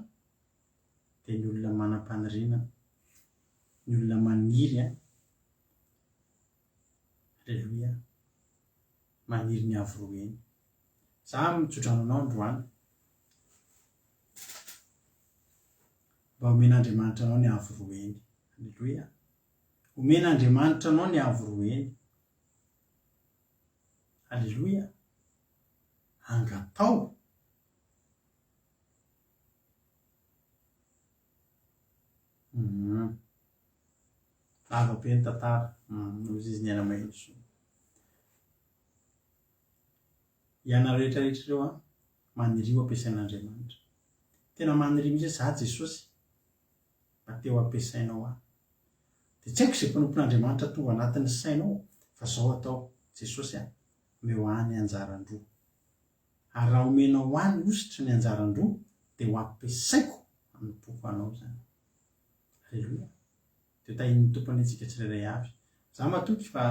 A: dia ny olona manam-paniriana, ny olona maniry. Alleluia. Maniry ny avoroeny. Za mitsodrano anao androany mba omen'Andriamanitra anao ny avoroeny. Alleluia. Omen'Andriamanitra anao ny avoroeny. Alleluia. Angatao lavabe ny tantara nozy izy ny aina Mainsoa. Ianareo rehetrarehetra ireo maniry ho ampiasain'Andriamanitra. Tena maniry mihitsy za Jesosy mba teo ampiasainao aho. Dia tsy haiko izay mpanompon'Andriamanitra tonga anatin'ny sainao fa zao atao Jesosy omeo any anjaran-droa. Ary raha omenao any ositra ny anjaran-droa dia ho ampiasaiko amin'ny poko anao zany. Alleluia. Dia tahin'ny tompony antsika tsirairay avy. Za matoky fa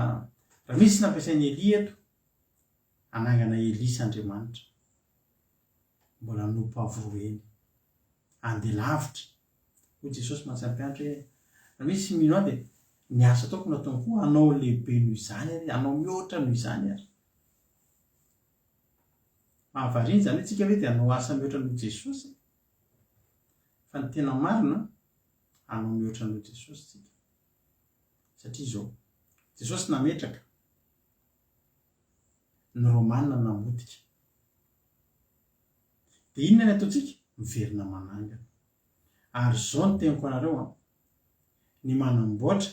A: raha misy nampiasain'ny Elia eto, anangana Elisa Andriamanitra mbola nompo avoroeny andeha lavitra. Hoy Jesosy Mantsam-pianatra hoe raha misy mino ahy dia ny asa ataoko natao koa anao lehibe noho izany ary anao mihoatra noho izany ary. Mahavariana zany hoe tsika hoe dia anao asa mihoatra noho Jesosy, fa ny tena marina anao mihoatra noho Jesosy tsika. Satria zao Jesosy nametraka, ny Romanina namotika. Dia inona ny ataontsika? Miverina manangana. Ary zao ny teniko anareo ny manamboatra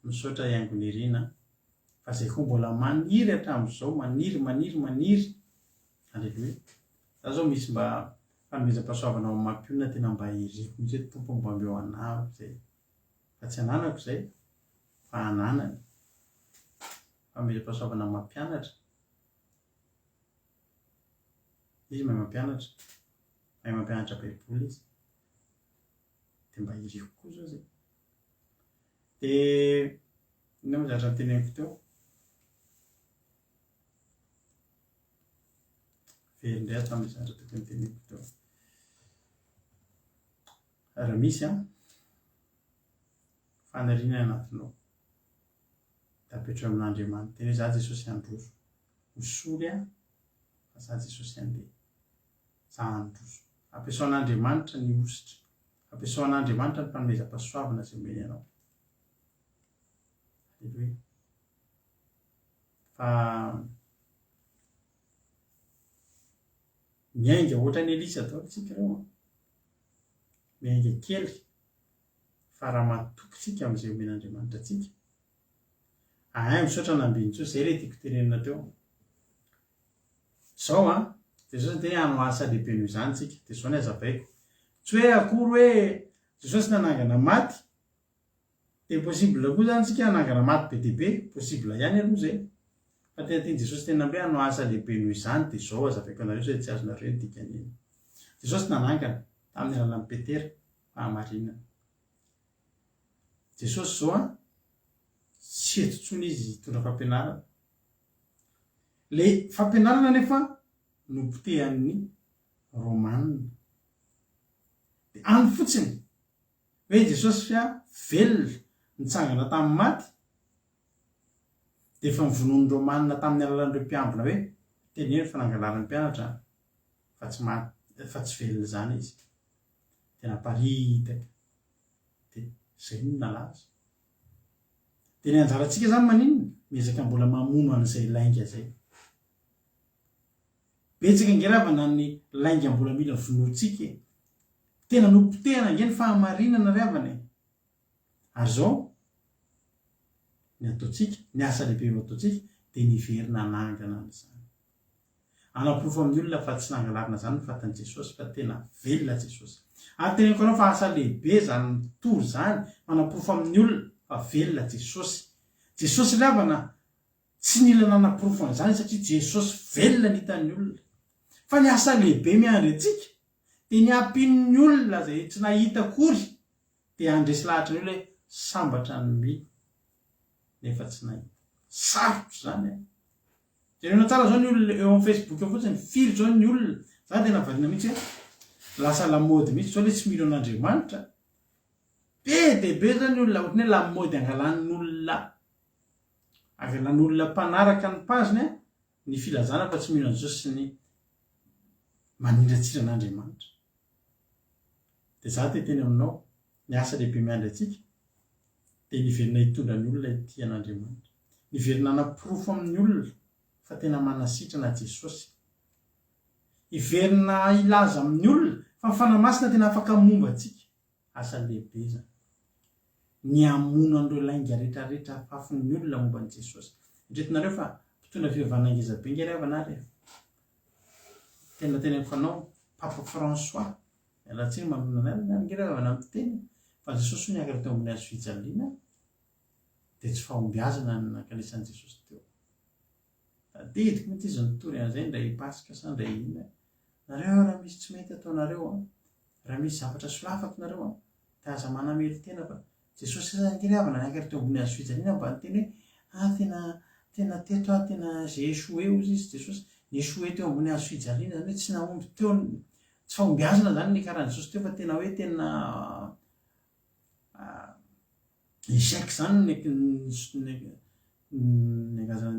A: misaotra hiaingony irina fa izay koa mbola maniry hatramin'izao, maniry Aleloia. Za zao misy mba fanomezam-pahasoavana ao mampiona tena mba iriko mihitsy hoe tompo mba mbeo anahako zay. Fa tsy ananako zay, fa ananany. Fanomezam-pahasoavana mampianatra. Izy mahay mampianatra. Mahay mampianatra baiboly izy. Dia mba iriko koa zao zay. Dia inona moa zavatra teneniko teo? Very indray tamin'ny zavatra tokony teneniko teo. Raha misy fanariana anatinao, da apetrao amin'Andriamanitra. Tena hoe za Jesosy handroso. Hosory fa za Jesosy handeha. Za handroso. Ampiasao an'Andriamanitra ny ositra. Ampiasao an'Andriamanitra ny fanomezam-pahasoavana izay omeny anao. Aleloia. Fa miainga ohatra ny Elisa atao tsika reo. Miainga kely. Fa raha matoky tsika amin'izay omen'Andriamanitra tsika. Misaotra nambiany Jesosy, zay ilay tiako tenenina teo. Zao Jesosy tena hanao asa lehibe noho izany tsika. Dia zao ny hazavaiko. Tsy hoe akory hoe Jesosy nanangana maty. Dia possible koa zany tsika hanangana maty be dia be. Possible ihany aloha zay. Fa tena tiany Jesosy tena hoe hanao asa lehibe noho izany. Dia zao hazavaiko anareo zay tsy azonareo ny dikan'iny. Jesosy nanangana tamin'ny alalan'i Petera fahamarinana. Jesosy zao tsy eto intsony izy hitondra fampianarana. Le fampianarana nefa nopotehany Romanina. Dia any fotsiny hoe Jesosy velona nitsangana tamin'ny maty. Dia efa nivonoan'ny Romanina tamin'ny alalan'ireo mpiambina hoe teneny fanangalaran'ny mpianatra fa tsy velona zany izy. Tena naparitaka. Dia izay no nalaza. Dia ny anjarantsika zany maninona? Miezaka mbola mamono an'izay lainga zay. Betsaka angeravana ny lainga mbola mila vonoantsika. Tena nopotehana nge ny fahamarinana ry havana. Ary zao ny ataontsika, ny asa lehibe ho ataontsika dia niverina nangana an'izany. Anaporofo amin'ny olona fa tsy nangalarina zany fatan'i Jesosy fa tena velona Jesosy. Ary teneniko anao fa asa lehibe zany mitory zany manaporofo amin'ny olona fa velona Jesosy. Jesosy ry havana tsy nila nanaporofo an'izany satria Jesosy velona ny hitan'ny olona. Fa ny asa lehibe miandry antsika dia ny ampian'ny olona izay tsy nahita akory dia andresy lahatra ny olona hoe sambatra ny mi nefa tsy nahita. Sarotra zany. Jerena tsara zao ny olona eo amin'ny Facebook eo fotsiny firy zao ny olona. Za tena variana mihitsy hoe lasa lamody mihitsy zao ilay tsy mino an'Andriamanitra. Be dia be zao ny olona ohatran'ny hoe lamody angalan'ny olona. Angalan'ny olona mpanaraka ny paziny ny filazana fa tsy mino an'izao sy ny manindratsira an'Andriamanitra. Dia za teny aminao ny asa lehibe miandry antsika dia niverina hitondra ny olona ety an'Andriamanitra. Niverina hanaporofo amin'ny olona fa tena manasitrana Jesosy. Hiverina ilaza amin'ny olona fa fanamasina tena afaka momba antsika. Asa lehibe zany. Ny hamono an'ireo lainga rehetrarehetra afafon'ny olona momba an'i Jesosy. Indretinareo fa mpitondra fivavahana ngezabe nge ry havana ary. Tena teneniko anao Papa François. Alatsiny mamonana nge ry havana amin'ny teny. Fa Jesosy niakatra teo ambony hazo fijaliana dia tsy fahombiazana ny nankalesan'i Jesosy teo. Tadidiko mihitsy izy nitory an'izay indray pasika sa indray ina. Nareo raha misy tsy mety ataonareo raha misy zavatra solafako nareo dia aza manamely tena fa Jesosy zany nge ry havana niakatra teo ambony hazo fijaliana mba niteny hoe tena teto tena zay échoué ozy izy Jesosy échoué teo ambony hazo fijaliana zany hoe tsy nahomby teo tsy fahombiazana zany ny karan'i Jesosy teo fa tena hoe tena échec zany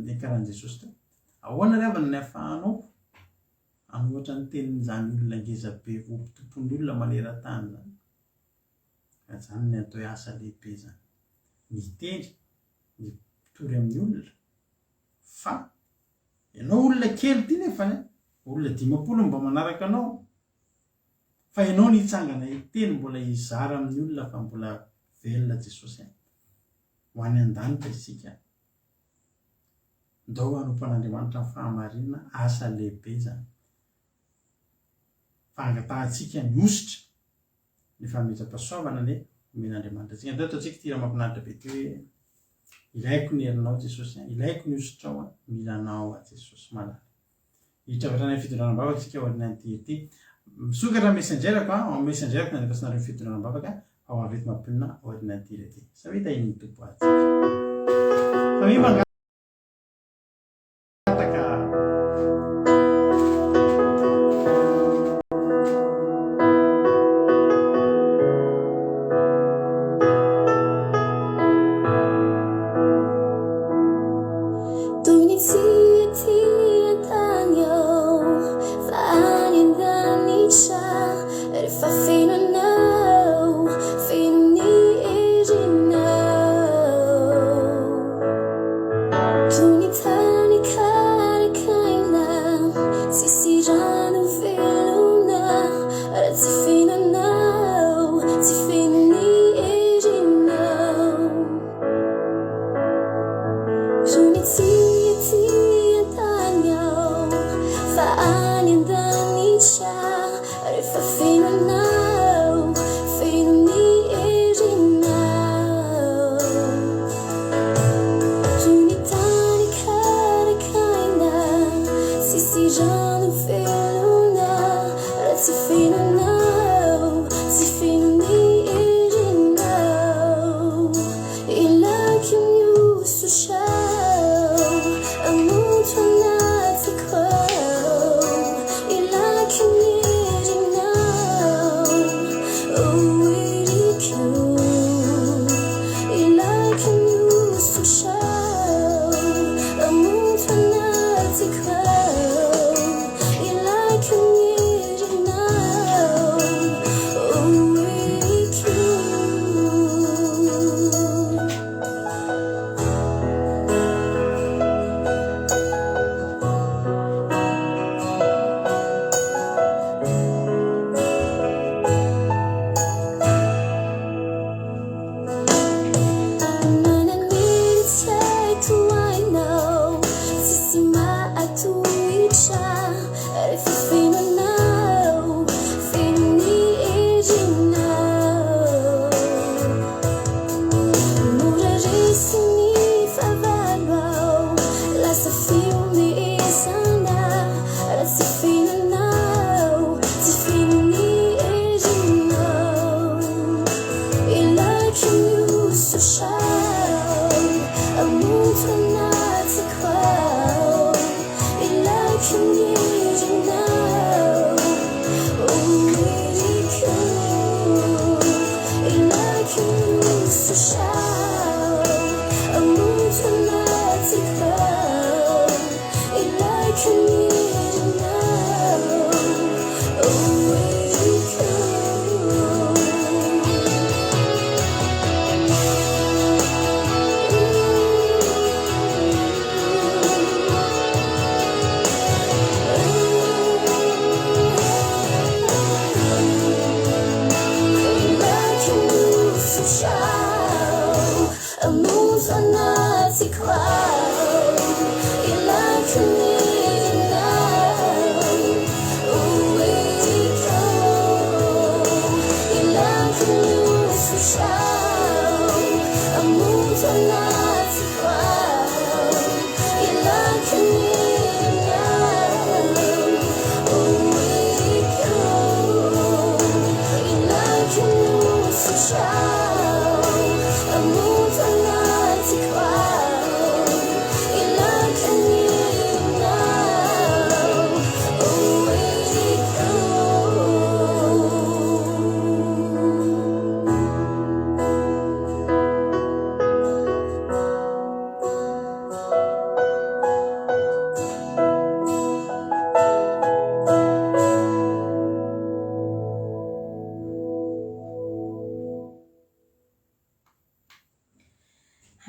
A: ny karan'i Jesosy teo. Ahoana ry havana ny ahafahanao anohatra ny tenin'izany olona ngezabe vompitompony olona maneran-tany zany. Zany ny atao hoe asa lehibe zany. Miteny, mitory amin'ny olona. Fa ianao olona kely ty nefany olona 50 mba manaraka anao. Fa ianao nitsangana hiteny mbola hizara amin'ny olona fa mbola velona Jesosy. Ho any an-danitra isika. Ndao hanompo an'Andriamanitra ny fahamarinana asa lehibe zany. fangatahantsika ny ositra ny fametra-pasoavana ny omen'Andriamanitra antsika. Andao ataontsika ty raha mampinaritra be ty hoe ilaiko ny herinao Jesosy, ilaiko ny osotrao, mila anao Jesosy malala. Hitravatra ny fitodrana-bavaka tsika ao aorian'ity ity. Misokatra mesanjerako ao mesanjerako na nekasinareo fitodrana-bavaka ao amin'ny rythme mampinina ao aorian'ity ity. Sa hoe tahiny tompo atsika. Fa mi mangataka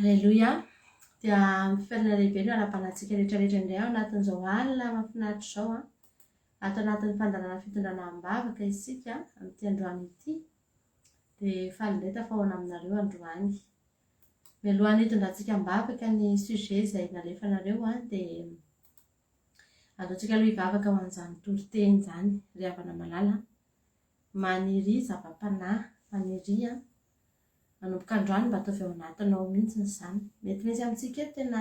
E: Halleluja. Dia miferina lehibe no ara-panatsika rehetrarehetra indray ao anatin'izao alina mahafinaritra izao ato anatin'ny fandalarana fitondranam-bavaka isika amin'ity androany ity. Dia faly indray tafahoana aminareo androany. Mialohan'ny hitondrantsika am-bavaka ny sujet izay nalefanareo dia ataontsika aloha hivavaka ho an'izany toriteny zany ry havana malala maniry zava-panahy maniry manomboka androany mba ataovy ao anatinao mihitsy izany mety misy amintsika eto tena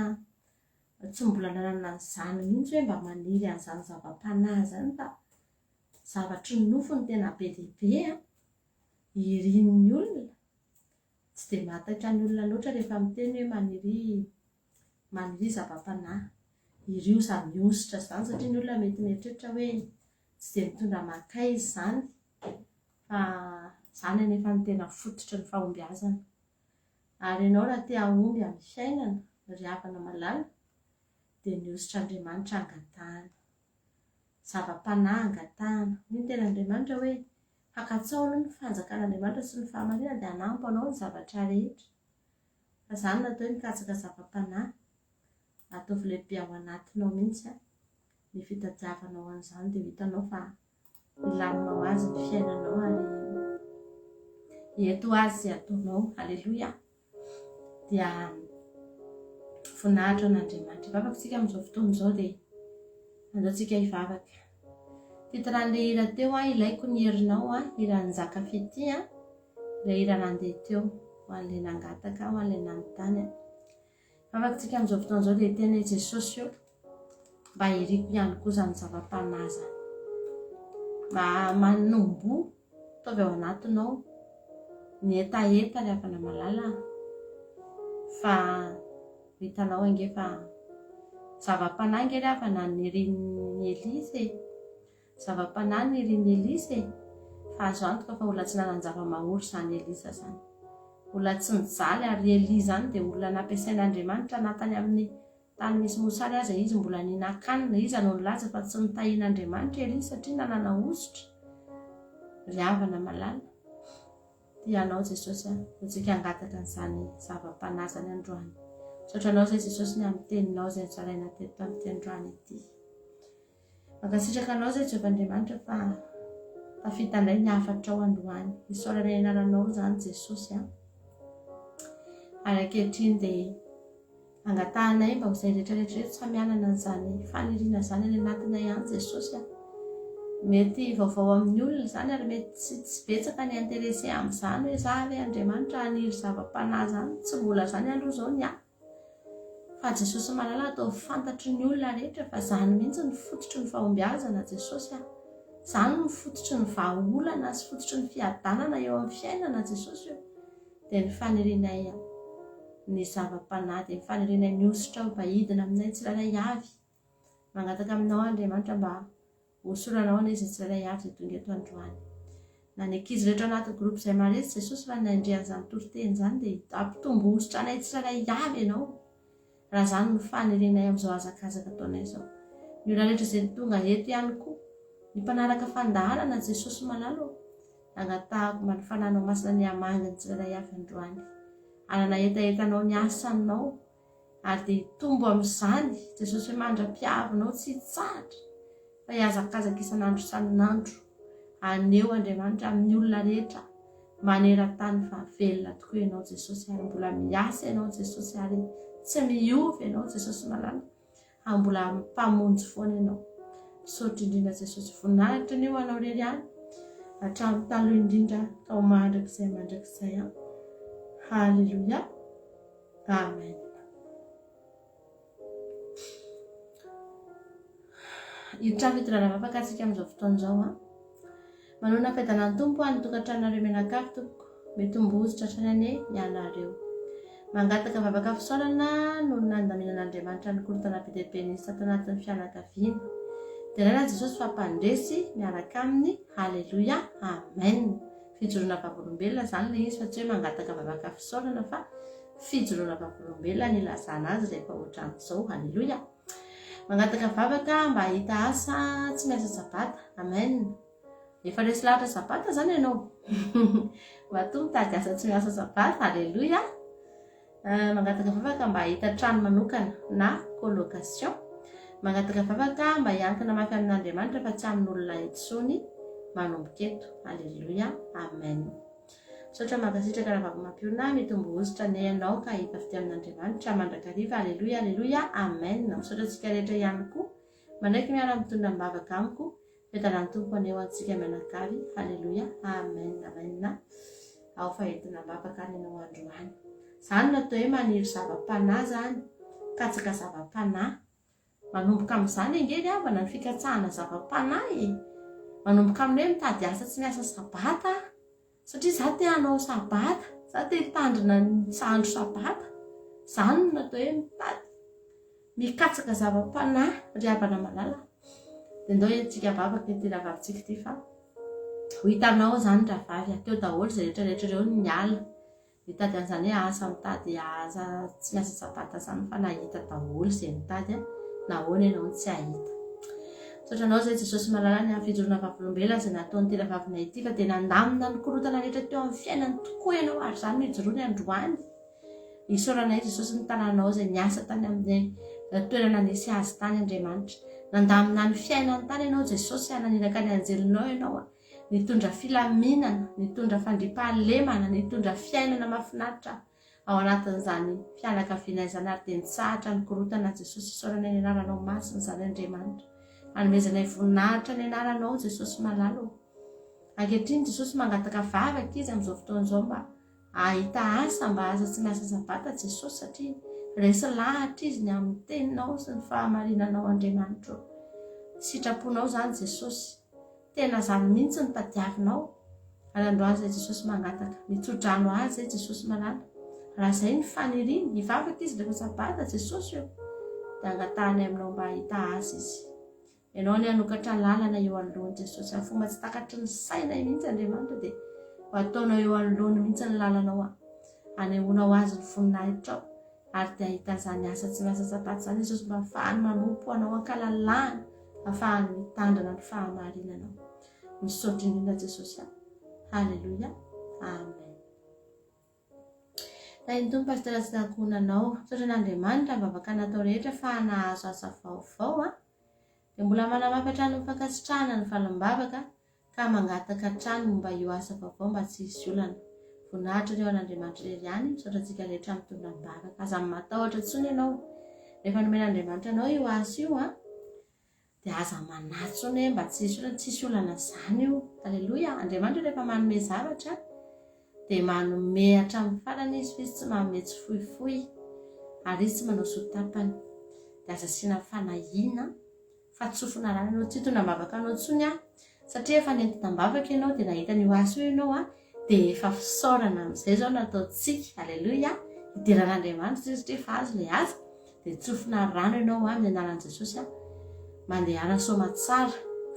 E: tsy mbola nanana izany mihitsy hoe mba maniry an'izany zava-panahy zany fa zavatry ny nofony tena be dia be irian'ny olona tsy dia mahataitra ny olona loatra rehefa miteny hoe maniry zava-panahy irio samy miositra izany satria ny olona mety mieritreritra hoe tsy dia mitondra makay izy izany fa izany anefa ny tena fototry ny fahombiazana ary ianao raha te hahomby amin'ny fiainana ry havana malala dia ny ositr'Andriamanitra angatahana zava-panahy angatahana ny ten'Andriamanitra hoe hakatsao aloha ny fanjakan'Andriamanitra sy ny fahamarinana dia hanampy anao ny zavatra rehetra fa izany natao hoe mikatsaka zava-panahy ataovy lehibe ao anatinao mihitsy ny fitadiavanao an'izany dia hitanao fa ilaminao azy ny fiainanao ary eto azy ataonao aleloia dia voninahitra an'Andriamanitra hivavaka tsika amin'izao fotoana izao dia andaontsika hivavaka titran'ilay hira teo ilaiko ny herinao hiran'ny zaka fety ilay hira nandeha teo ho an'ilay nangataka ho an'ilay nanontany hivavaka tsika amin'izao fotoana izao dia tena Jesosy mba hiriko ihany koa izany zava-panahy zany mba manombo ataovy ao anatinao ny etaeta ry havana malala fa hitanao ange fa zava-panahy nge ry havana nirian'ny Elisa zava-panahy nirian'ny Elisa fa azo antoka fa olona tsy nanan-java-mahory izany Elisa zany olona tsy mijaly ary Eli zany dia olona nampiasain'Andriamanitra natany amin'ny tany misy mosary aza izy mbola ninan-kanina izy anao nilaza fa tsy nitahian'Andriamanitra Eli satria nanana ositra ry havana malala dia anao Jesosy hotsika hangataka n'izany zava-panahy zany androany saotra anao izay Jesosy ny amin'ny teninao izay nizaraina teto amin'ity androany ity mankasitraka anao izay Jehovahandriamanitra fa tafita indray ny hafatra ao androany isaorana ianaranao zany Jesosy ary ankehitriny dia angatahanay mba ho izay rehetrarehetra samy anana n'izany faniriana zany any anatinay ihany Jesosy mety vaovao amin'ny olona zany ary mety tsy betsaka ny interese amin'izany hoe za hoe Andriamanitra haniry zava-panahy zany tsy mbola zany aloha izao ny fa Jesosy malala atao fantatry ny olona rehetra fa zany mihitsy ny fototry ny fahombiazana Jesosy zany ny fototry ny vahaolana sy fototry ny fiadanana eo amin'ny fiainana Jesosy dia ny fanirianay ny zava-panahy dia ny fanirianay ny ositra mba hidina aminay tsirairay avy mangataka aminao Andriamanitra mba hosoranao anay izay tsirairay avy izay tonga eto androany na ny ankizy rehetra anaty groupe izay maresy Jesosy raha ny andrean'izany toriteny zany dia ampitombo ositra anay tsirairay avy ianao raha zany no fanirianay amin'izao azakazaka ataonay izao ny olona rehetra izay tonga eto ihany koa ny mpanaraka fandaharana Jesosy malalo angatahako mba ny fananao masina ny amangany tsirairay avy androany anana etaetanao ny asanao ary dia hitombo amin'izany Jesosy hoe mandra-piavinao tsy hitsahatra fa hiazakazaka isan'andro isan'andro aneo Andriamanitra amin'ny olona rehetra maneran-tany fa velona tokoa ianao Jesosy ary mbola miasa ianao Jesosy ary tsy miovy ianao Jesosy malala ary mbola mpamonjy foana ianao misaotra indrindra Jesosy voninahitra ny eo anao rery any hatramin'ny taloha indrindra ka ho mandrakizay Halleluja amen hiditra fitorana vavaka antsika amin'izao fotoana izao manona fahitana ny tompo ny tokantranonareo menakafy tompoko mitombo ozitra hatrany ianareo mangataka vavaka fisaorana noho ny nandaminan'Andriamanitra ny korotana be dia be ny sato anatin'ny fianakaviana dia raha Jesosy fampandresy miaraka aminy halleluja amen fijoroana vavolombelona zany ilay izy fa tsy hoe mangataka vavaka fisaorana fa fijoroana vavolombelona ny ilazana azy rehefa ohatran'izao halleluja mangataka vavaka mba hahita asa tsy miasa sabata amen efa resy lahatra sabata zany ianao mba to mitady asa tsy miasa sabata halleluja mangataka vavaka mba hahita trano manokana na colocation mangataka vavaka mba hiankina mafy amin'Andriamanitra fa tsy amin'olona intsony manomboka eto halleluja amen saotra mankasitraka raha vavamampiona mitombo ozitra ny ianao ka hita fity amin'Andriamanitra mandrakariva halleluja halleluja amen misaotra antsika rehetra ihany koa manaiky miara mitondra mibavaka amiko fetana ny tompo aneo antsika mianakavy. Halleloia, amen, amen. Ao fahitana mibavaka any anao androany. Zany natao hoe maniry zava-panahy zany, katsaka zava-panahy. Manomboka amin'izany engeny avana ny fikatsahana zava-panahy. Manomboka amin'ny hoe mitady asa tsy miasa sabata, satria za te hanao sabata, za te hitandrina ny sandro sabata. Zany natao hoe mitady mikatsaka zava-panahy ry havana malala. Dia ndao entsika vavaka ty rahavavitsika ty fa ho hitanao zany rahavavy akeo daholo zay rehetrarehetra ireo ny ala mitady an'izany hoe asa mitady asa tsy miasa sabata zany fa nahita daholo zay mitady nahoana ianao tsy hahita. Sotranao zay Jesosy malala ny fijoroana vavolombelona zay nataony ty rahavavina ity fa dia nandamina ny korotana rehetra teo amin'ny fiainany tokoa ianao ary zany mijoroany androany. Isaoranay Jesosy ny tanànao zay niasa tany amin'ny toerana nisy azy tany Andriamanitra. Nandamina ny fiainany tany ianao Jesosy, naniraka ny anjelinao ianao, nitondra filaminana, nitondra fandriampahalemana, nitondra fiainana mahafinaritra ao anatin'izany fianakaviana izany ary dia nitsahatra ny korotana Jesosy. Isaoranay ny anaranao masina zany Andriamanitra. Hanomezanay voninahitra ny anaranao Jesosy malalo. Ankehitriny Jesosy mangataka vavaka izy amin'izao fotoan'izao mba ahita asa, mba asa tsy miasa sabata Jesosy, satria resy lahatra izy ny amin'ny teninao sy ny fahamarinanao Andriamanitra. Sitraponao zany Jesosy, tena zany mihitsy ny tadiavinao. Ary androany zay Jesosy mangataka, mitsodrano azy zay Jesosy malala. Raha zay ny faniriany, hivavaka izy rehefa sabata Jesosy io, dia angatahany aminao mba ahita asa izy. Ianao ny hanokatra lalana eo anoloany Jesosy, amin'ny fomba tsy takatry ny sainay mihitsy Andriamanitra, dia ho ataonao eo anoloany mihitsy ny lalanao, anehoanao azy ny voninahitrao, ary dia ahita zany asa tsy miasa sabata zany Jesosy mba ahafahany manompo anao ankalalahana, ahafahany mitandrina ny fahamarinanao. Misaotra indrindra Jesosy. Halleluia, amen. Ny tompo pasitera sy nankonanao, misaotra n'Andriamanitra mivavaka natao rehetra fa nahazo asa vaovao dia mbola manamafy hatrany mifankasitrahana ny valim-bavaka ka mangataka hatrany momba io asa vaovao mba tsy hisy olana. Voninahitra ireo an'Andriamanitra irery ihany, misaotra antsika rehetra mitondra mibavaka. Aza matahotra tsony ianao rehefa nomen'Andriamanitra anao io asa io dia aza manatsony hoe mba tsy hisy olana zany io. Halleluia. Andriamanitra rehefa manome zavatra dia manome hatramin'ny farany izy, izy tsy manome tsy fohifohy ary izy tsy manao sotapany. Dia aza asiana fanahiana fa tsofina rano ianao, tsy hitondra mibavaka anao tsony satria efa nentina mibavaka ianao dia nahita ny asa io ianao dia efa fisaorana amin'izay zao nataontsika. Halleluia. Idiran'Andriamanitra satria efa azo ilay asa dia tsofina rano ianao amin'ny anaran'i Jesosy, mandeha ara-saoma tsara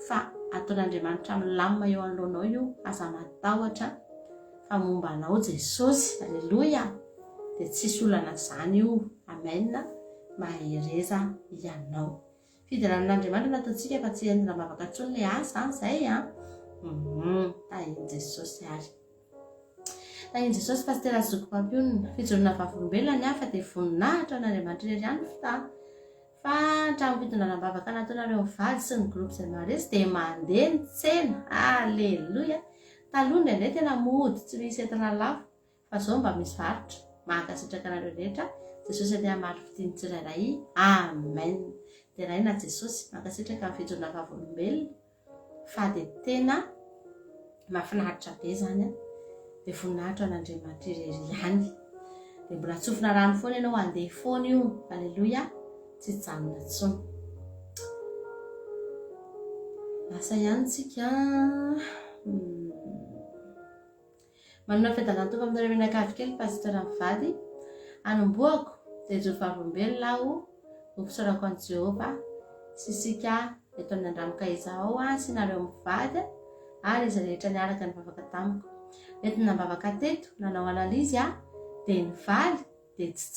E: fa ataon'Andriamanitra milamina eo anoloanao io. Aza matahotra fa momba anao Jesosy. Halleluia. Dia tsisy olana zany io. Amen. Mahereza ianao. Fidiran'Andriamanitra nataontsika fa tsy endrina mivavaka tsony ilay asa zay tahiny Jesosy ary. Tahiny Jesosy pasitera Zokimpampiona, fijoroana vavolombelona fa dia voninahitra n'Andriamanitra irery ihany fa hatramin'ny fitondrana mibavaka nataonareo mivady sy ny groupe izay maharesy dia mandeha ny tsena. Halleluia. Taloha indraindray tena mody tsy misy entana lafo fa zao mba misy varotra. Mankasitraka anareo rehetra. Jesosy atena maro fitiny tsirairay. Amen. Dia raina Jesosy mankasitraka amin'ny fijoroana vavolombelona fa dia tena mahafinaritra be zany dia voninahitra an'Andriamanitra irery ihany. Dia mbola tsofina rano foana ianao andeha foana io. Halleluia. Tsy janona tsony. Lasa ihany tsika manana fedana tompo amin'ny menakavy kely pasitera mivady. Anomboako dia hijoro vavolombelona aho ho fisaorako an'i Jehova sy isika eto amin'ny andramoka izao sy nareo mivady ary izay rehetra niaraka nivavaka tamiko. Mety nambavaka teto nanao analizy dia nivaly dia tsy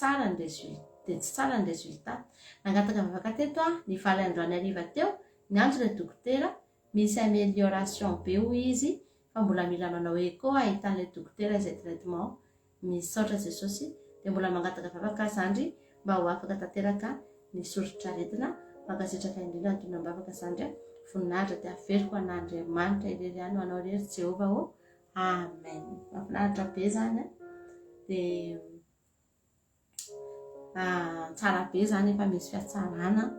E: tsara ny resultat. Nangataka mivavaka teto nivaly androany hariva teo, niantso ilay dokotera, misy amélioration be hoy izy fa mbola mila manao écho ahitan'ilay dokotera izay traitement. Misaotra Jesosy. Dia mbola mangataka vavaka zandry mba ho afaka tanteraka ny soritra-retina. Mankasitraka indrindra ny tondra mibavaka zandry. Voninahitra dia averiko an'Andriamanitra irery ihany ho anao rery Jehova. Amen. Mahafinaritra be zany dia tsara be zany efa misy fiatsarana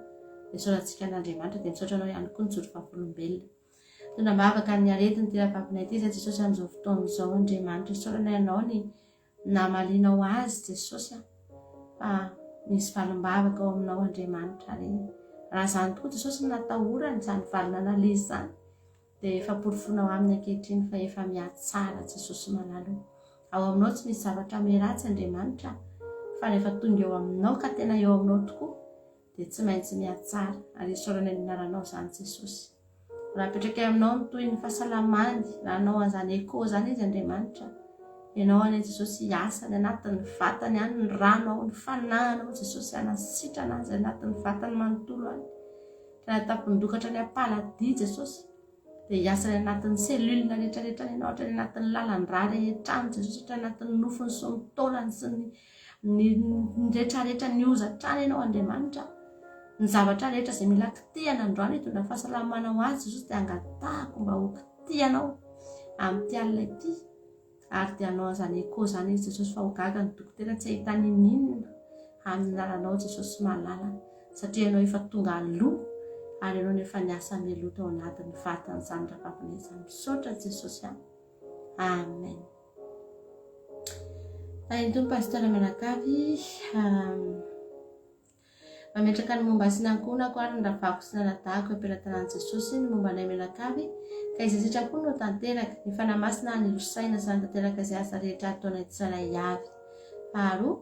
E: dia sorantsika an'Andriamanitra dia misaotra anao ihany koa ny joro fahavolom-belona. Tona mavaka ny aretin'ny tena-papinay ity izay Jesosy amin'izao fotoan'izao Andriamanitra saorana ianao ny namalinao azy Jesosy fa misy valim-bavaka ao aminao Andriamanitra ary raha izany tokoa Jesosy no natahorany izany valina nalezy izany dia efa porofonao aminy ankehitriny fa efa mihatsara Jesosy malalo. Ao aminao tsy misy zavatra miratsy Andriamanitra fa rehefa tonga eo aminao ka tena eo aminao tokoa dia tsy maintsy mihatsara ary saorana ny anaranao izany Jesosy. Raha petraka aminao mitoy ny fahasalamany raha anao an'izany écho izany izy Andriamanitra, ianao anie Jesosy hiasa ny anatin'ny vatany any ny ranao ny fanahinao Jesosy hanasitrana azy anatin'ny vatany manontolo any tena tampindokatra ny ampaladia Jesosy dia hiasa ny anatin'ny selulina rehetrarehetra ianao ohatra ny anatin'ny lalan-dra rehetrany Jesosy ohatra ny anatin'ny nofony sy ny taolany sy ny rehetrarehetra ny ozatrany ianao Andriamanitra. Ny zavatra rehetra izay mila kitihana androany hitondra fahasalamana ho azy Jesosy dia angatahako mba ho kitihanao amin'ity alina ity ary dia anao an'izany écho izany izy Jesosy fa ho gaga ny dokotera tsy ahitany ninona amin'ny anaranao Jesosy malala satria ianao efa tonga aloha ary ianao nefa niasa mialoto ao anatin'ny vatan'izany raha-papinay izany. Misaotra Jesosy amen. Tompo pastora Menakavy mametraka ny momba sy nankonako ary ny ravako sy nanadahako ampelantanan'i Jesosy ny momba anay Menakavy ka izay sitrapo no tanteraka ny fanamasina ny losaina sy tanteraka izay asa rehetra ataonay tsirairay avy. Faharoa,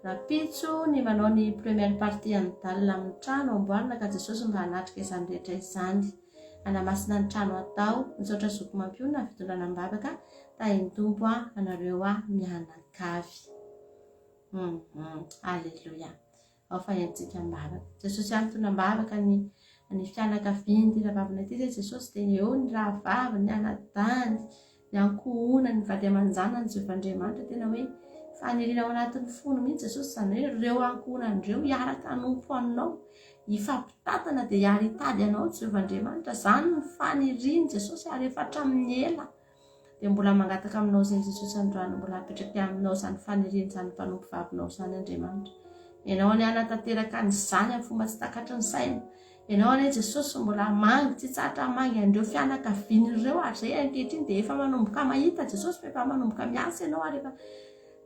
E: rapitso ny manao ny première partie amin'ny dalina amin'ny trano amboarina ka Jesosy mba hanatrika izany rehetra izany. Anamasina ny trano atao misaotra zoko mampiona fitondrana mbavaka tahiny tompo anareo mianakavy. Alleluia. Ao fa entsika mbavaka Jesosy any tona mbavaka ny fianakaviany ty rahavavina ity zay Jesosy dia eo ny rahavavy ny anadany ny ankohona ny vady amanjana ny Jehovandriamanitra tena hoe faniriana ao anatin'ny fony mihitsy Jesosy izany hoe ireo ankohonandreo hiaraka hanompo aminao hifampitatana dia hiara hitady anao Jehovandriamanitra izany ny faniriany Jesosy ary efa hatramin'ny ela dia mbola mangataka aminao izany Jesosy androany mbola apetraka aminao izany faniriany izany mpanompo vavinao izany Andriamanitra. Ianao any anatanteraka ny zany amin'ny fomba tsy takatry ny saina. Ianao anie Jesosy mbola mangy tsy tsatra mangy andreo fianakavian'ireo ary zay ankehitriny dia efa manomboka mahita Jesosy fa efa manomboka miasa ianao ary efa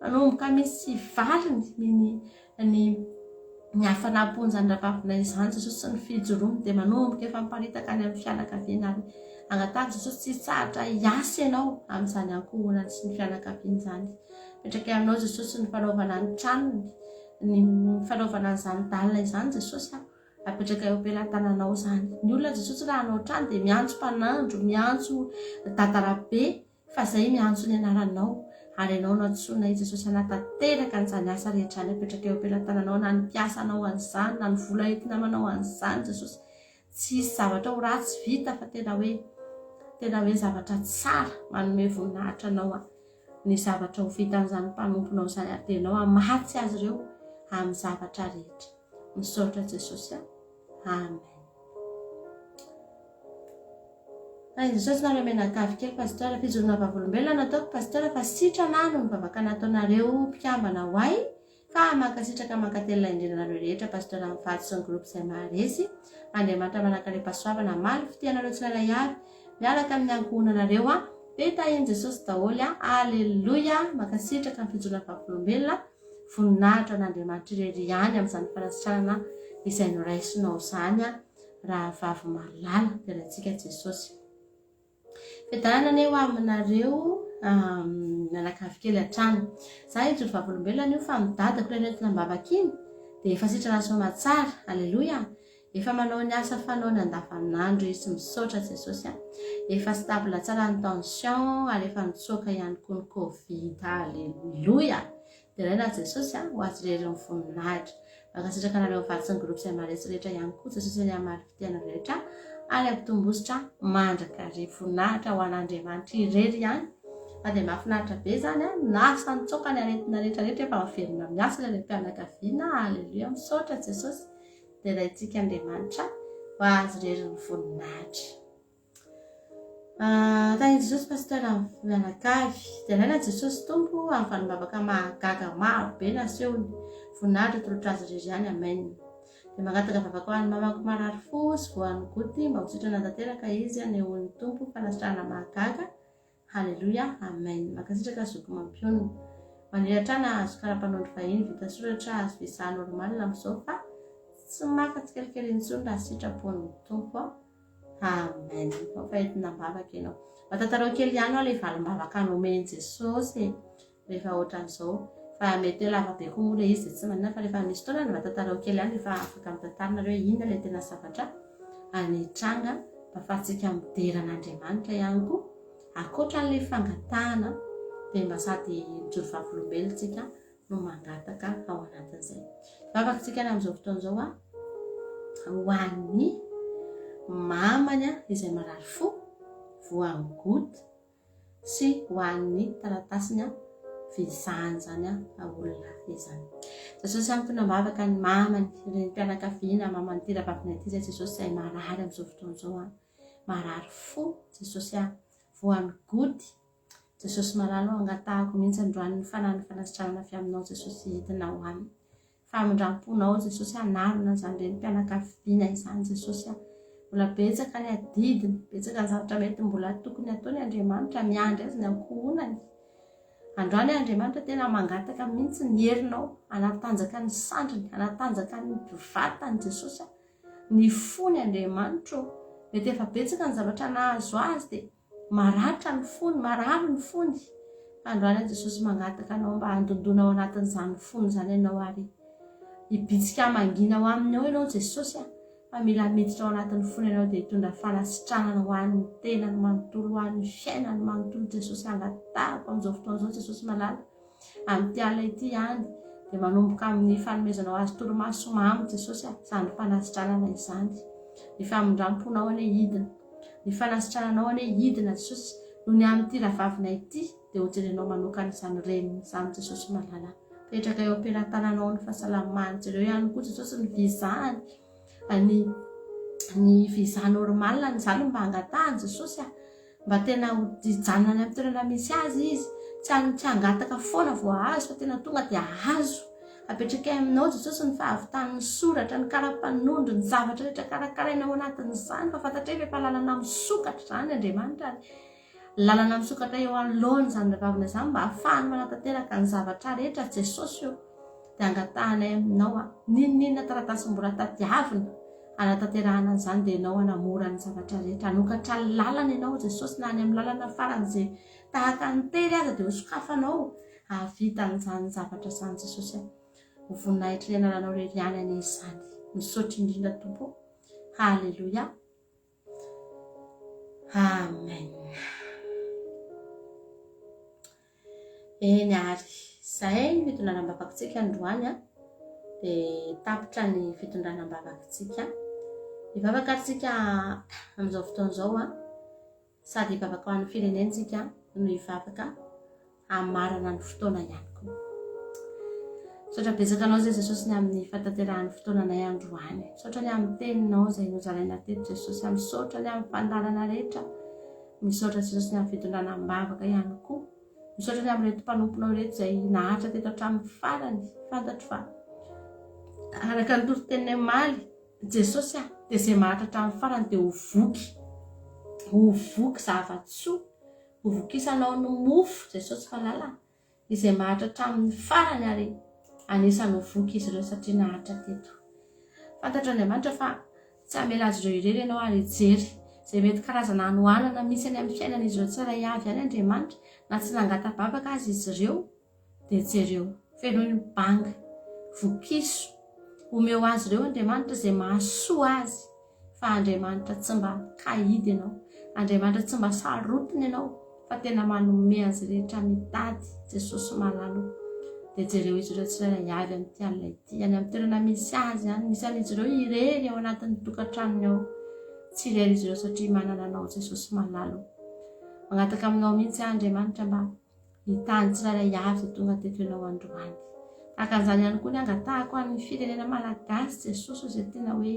E: manomboka misy valiny ny hafanam-ponjany rahavavina izany Jesosy sy ny fijoroany dia manomboka efa miparitaka any amin'ny fianakaviana ary angatahaka Jesosy tsy tsatra hiasa ianao amin'izany ankohonany sy ny fianakaviana izany. Petraka aminao Jesosy ny fanaovana ny tranony ny fanaovana an'izany dalina izany Jesosy apetraka eo ampelantananao izany. Ny olona Jesosy raha anao trano dia miantso mpanandro miantso dadarabe fa izay miantso ny anaranao ary ianao natsoina i Jesosy hanatanteraka an'izany asa rehetra any apetraka eo ampelantananao na ny mpiasanao an'izany na ny vola entina manao an'izany Jesosy tsy misy zavatra ho ratsy vita fa tena hoe zavatra tsara manome voninahitra anao ny zavatra ho vitan'izany mpanomponao izany ary dia ianao hamatsy azy ireo amin'ny zavatra rehetra. Misaotra Jesosy amen. Jesosy nareo menakavy kely pastora fijorona vavolombelona nataoko pastora fa sitrana no mivavaka nataonareo mpikambana ho ahy ka mankasitraka mankatelina indrinanareo rehetra pastora mivady sy ny groupe izay maharesy Andriamanitra manakale pasoavana maro fitianareo tsirairay avy miaraka amin'ny ankohonanareo dia tahiny Jesosy daholo alleluia mankasitraka ny fijorona vavolombelona voninahitra n'Andriamanitra irery ihany amin'izany fanasitranana izay noraisinao izany raha vavy malala dia rahantsika Jesosy. Fiadanana ane ho aminareo mianakavy kely hatrany. Za ijoro vavolombelona io fa midadako rehetra mbavaka iny dia efa sitrana soma tsara. Alleluia. Efa manao ny asa fanaony andavanandro izy misaotra Jesosy. Efa stable tsara ny tension ary efa nitsoaka ihany koa ny Covid. Alleluia. Dia raina Jesosy ho azy rery ny voninahitra. Mankasitraka anareo mivady sy ny groupe izay maharesy rehetra ihany koa Jesosy any amin'ny fitiana rehetra ary ampitombosotra mandraka ry voninahitra ho an'Andriamanitra irery ihany. Fa dia mahafinaritra be izany nasa nitsoaka ny aretina rehetrarehetra efa mahavelona miasa ilay mpianakaviana. Alleluia. Misaotra Jesosy. Dia rahantsika Andriamanitra ho azy rery ny voninahitra. Tahiny Jesosy pastora mianakavy dia raina Jesosy tompo amin'ny fanombavaka mahagaga maro be nasehony voninahitra tolotra azy rery ihany amen. dia mangataka vavaka ho an'ny mamako marary fo sy voan'ny goty mba ho sitrana tanteraka izy anehon'ny tompo fanasitrahana mahagaga. Halleluia, amen. Mankasitraka zoko mampionina maneratrana azo karapanondro vahiny vita soratra azo visa normal amin'izao fa tsy maka tsikelikely intsony raha sitrapon'ny tompo. Amen. Mampahetina mbavaka ianao. Matantarao kely ihany ilay valim-bavaka nomeny Jesosy rehefa ohatran'izao. Fa mety hoe lava be koa moa ilay izy dia tsy manina fa rehefa misy fotoana ny matantarao kely ihany rehefa afaka mitantarina hoe inona ilay tena zavatra anitranga mba ahafahantsika mideran'Andriamanitra ihany koa. Ankoatran'ilay fangatahana dia mba sady mijoro vavolombelontsika no mangataka ao anatin'izay. Vavakantsika amin'izao fotoan'izao ho an'ny mamany izay marary fo, voan'ny goty sy ho an'ny taratasiny fizahany zany olona izany. Jesosy mitondra-bavaka ny mamany ireny mpianakaviana mamany ty ravavina ity zay Jesosy izay marary amin'izao fotoan'izao marary fo Jesosy voan'ny goty. Jesosy malalo angatahako mihitsy androany ny fanany fanasitrahana avy aminao Jesosy hitina ho aminy. Famindram-ponao Jesosy anarina zany ireny mpianakaviana izany Jesosy mbola betsaka ny adidiny, betsaka ny zavatra mety mbola tokony ataony Andriamanitra miandry azy ny ankohonany. Androany Andriamanitra tena mangataka mihitsy ny herinao anatanjaka ny sandriny, anatanjaka ny vatany Jesosy. Ny fony Andriamanitra mety efa betsaka ny zavatra nahazo azy dia maratra ny fony, mararo ny fony. Androany Jesosy mangataka anao mba handondonao anatin'izany fony zany ianao ary hibitsika mangina ho aminy ao ianao Jesosy fa mila miditra ao anatin'ny fony ianao dia hitondra fanasitranana ho an'ny tenany manontolo, ho an'ny fiainany manontolo Jesosy angatahako amin'izao fotoan'izao Jesosy malala amin'ity alina ity ihany dia manomboka amin'ny fanomezanao azy toromaso mamy Jesosy izany fanasitranana izany. Ny famindram-ponao ane hidina, ny fanasitrananao ane hidina Jesosy noho ny amin'ity ravavina ity dia ho jerenao manokana izany reniny izany Jesosy malala. Petraka eo am-pelatananao ny fahasalamany jereo ihany koa Jesosy ny vizahany ny visa normal ny zany mba hangatahany Jesosy mba tena hijanona any amin'ny toerana misy azy izy tsy hangataka foana vao azo fa tena tonga dia azo. Apetraka aminao Jesosy ny fahavitan'ny soratra, ny karapanondro, ny zavatra rehetra karakarainao anatin'izany fa fantatra efa lalana misokatra zany Andriamanitra. Lalana misokatra eo anoloany zany ravavina izany mba ahafahany manatanteraka ny zavatra rehetra Jesosy io dia angatahanay aminao ninona taratasy mbola tadiavina anatanterahana an'izany dia ianao hanamora ny zavatra rehetra. Hanokatra ny lalana ianao Jesosy na any amin'ny lalana farany izay tahaka ny tery aza dia hosokafanao hahavita an'izany zavatra izany Jesosy. Ho voninahitra ny anaranao reriany an'izany. Misaotra indrindra Tompo. Halleluia. Amen. Eny ary izay ny fitondranam-bavakantsika androany dia tapitra ny fitondranam-bavakantsika. Hivavakantsika amin'izao fotoan'izao sady hivavaka ho an'ny firenentsika no hivavaka hamarana ny fotoana ihany koa. Misaotra betsaka anao zay Jesosy ny amin'ny fahatanterahany fotoananay androany. Misaotra ny amin'ny teninao izay nozaraina teto Jesosy. Misaotra ny amin'ny fandarana rehetra. Misaotra Jesosy ny amin'ny fitondranam-bavaka ihany koa. Misaotra ny amin'ny reto mpanomponao reto izay nahatra teto hatramin'ny farany. Fantatro fa araka ny toro-teniny maly Jesosy dia izay mahatra hatramin'ny farany dia ho voky zava-tsoa, ho vokisanao ny mofo Jesosy falala izay mahatra hatramin'ny farany ary anisany ho voky izy ireo satria nahatra teto. Fantatra Andriamanitra fa tsy hamela azy ireo irery ianao ary hijery izay mety karazana anohanana misy any amin'ny fiainan'izy ireo tsirairay avy any Andriamanitra na tsy nangata-bavaka azy izy ireo dia jereo fenoy ny banga vokiso omeo azy ireo Andriamanitra izay mahasoa azy fa Andriamanitra tsy mba kahidy ianao, Andriamanitra tsy mba sarotiny ianao fa tena manome azy rehetra mitady Jesosy malalo dia jereo izy ireo tsirairay avy amin'ity alina ity any amin'ny toerana misy azy any misy an'izy ireo irery ao anatin'ny tokantranony ao tsy irery izy ireo satria manana anao Jesosy malalo. Mangataka aminao mihitsy Andriamanitra mba hitany tsirairay avy izay tonga teto ianao androany. Akan'izany ihany koa ny angatahako amin'ny firenena malagasy Jesosy izay tena hoe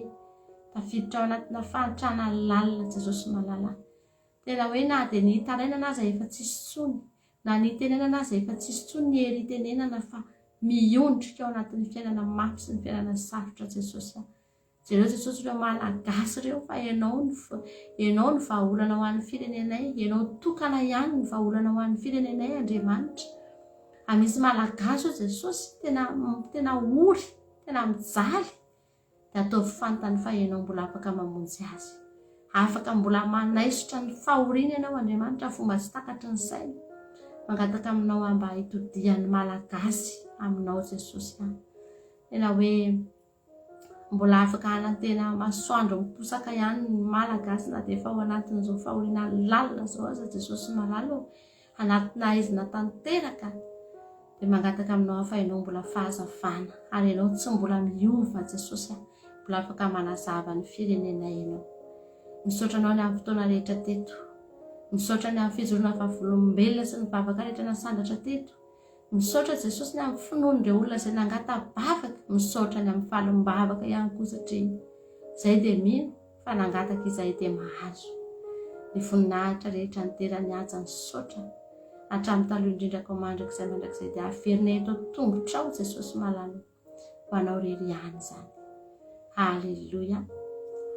E: tafiditra ao anatina fahantrana lalina Jesosy malala. Tena hoe na dia ny tarainana aza efa tsisy tsony, na ny tenenana aza efa tsisy tsony ny hery tenenana fa miondrika ao anatin'ny fiainana mafy sy ny fiainana sarotra Jesosy.
F: jereo Jesosy ireo malagasy ireo fa ianao ny vahaolana ho an'ny firenenay, ianao tokana ihany ny vahaolana ho an'ny firenenay Andriamanitra. Amisy malagasy o Jesosy tena ory, tena mijaly, dia ataovy fantany fa ianao mbola afaka mamonjy azy, afaka mbola manaisotra ny fahoriana ianao Andriamanitra, fomba tsy takatry ny saina. Mangataka aminao mba hitodihan'ny malagasy aminao Jesosy any, tena hoe mbola afaka anantena masoandro miposaka ihany ny malagasy, na dia efa ao anatin'izao fahoriana lalina zao aza Jesosy malalo, anatina izina tanteraka. Dia mangataka aminao fa ianao mbola fahazavana, ary ianao tsy mbola miova Jesosy, mbola afaka manazava ny firenenay ianao. Misaotra anao ny amin'ny fotoana rehetra teto, misaotra ny amin'ny fijoroana vavolombelona sy ny vavaka rehetra nasandatra teto, misaotra Jesosy ny amin'ny finoan'ireo olona izay nangata-bavaka, misaotra ny amin'ny fahalim-bavaka ihany koa satria izay dia mino fa nangataka izay dia mahazo. Ny voninahitra rehetra niterany aja ny saotra, hatramin'ny taloha indrindrako mandrakizay dia averinay eto tongotrao Jesosy malalo, ho anao rery ihany izany. Halleluja,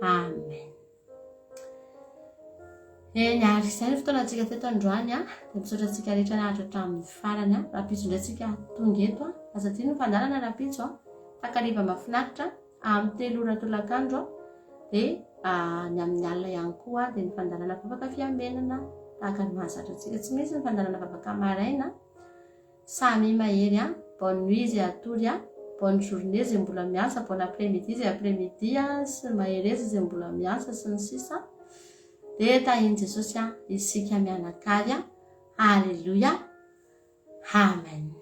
F: amen. Niary izay ny fotoanantsika teto androany, dia misaotra antsika rehetra nahatra hatramin'ny farany. Rapitso indraintsika tonga eto, azatia ny fandarana rapitso takariva mahafinaritra amin'ny 3 ora tolakandro, dia ny amin'ny alina ihany koa dia ny fandarana vavaka fiambenana tahaka ny mahazatra antsika. Tsy misy ny fandarana vavaka maraina, samy mahery bonne nuit zay atory, bonne journée zay mbola miasa, bon après-midi zay après-midi, sy maherezy zay mbola miasa sy ny sisa. Dia tahiny Jesosy isika mianakavy. Halleluja, amen.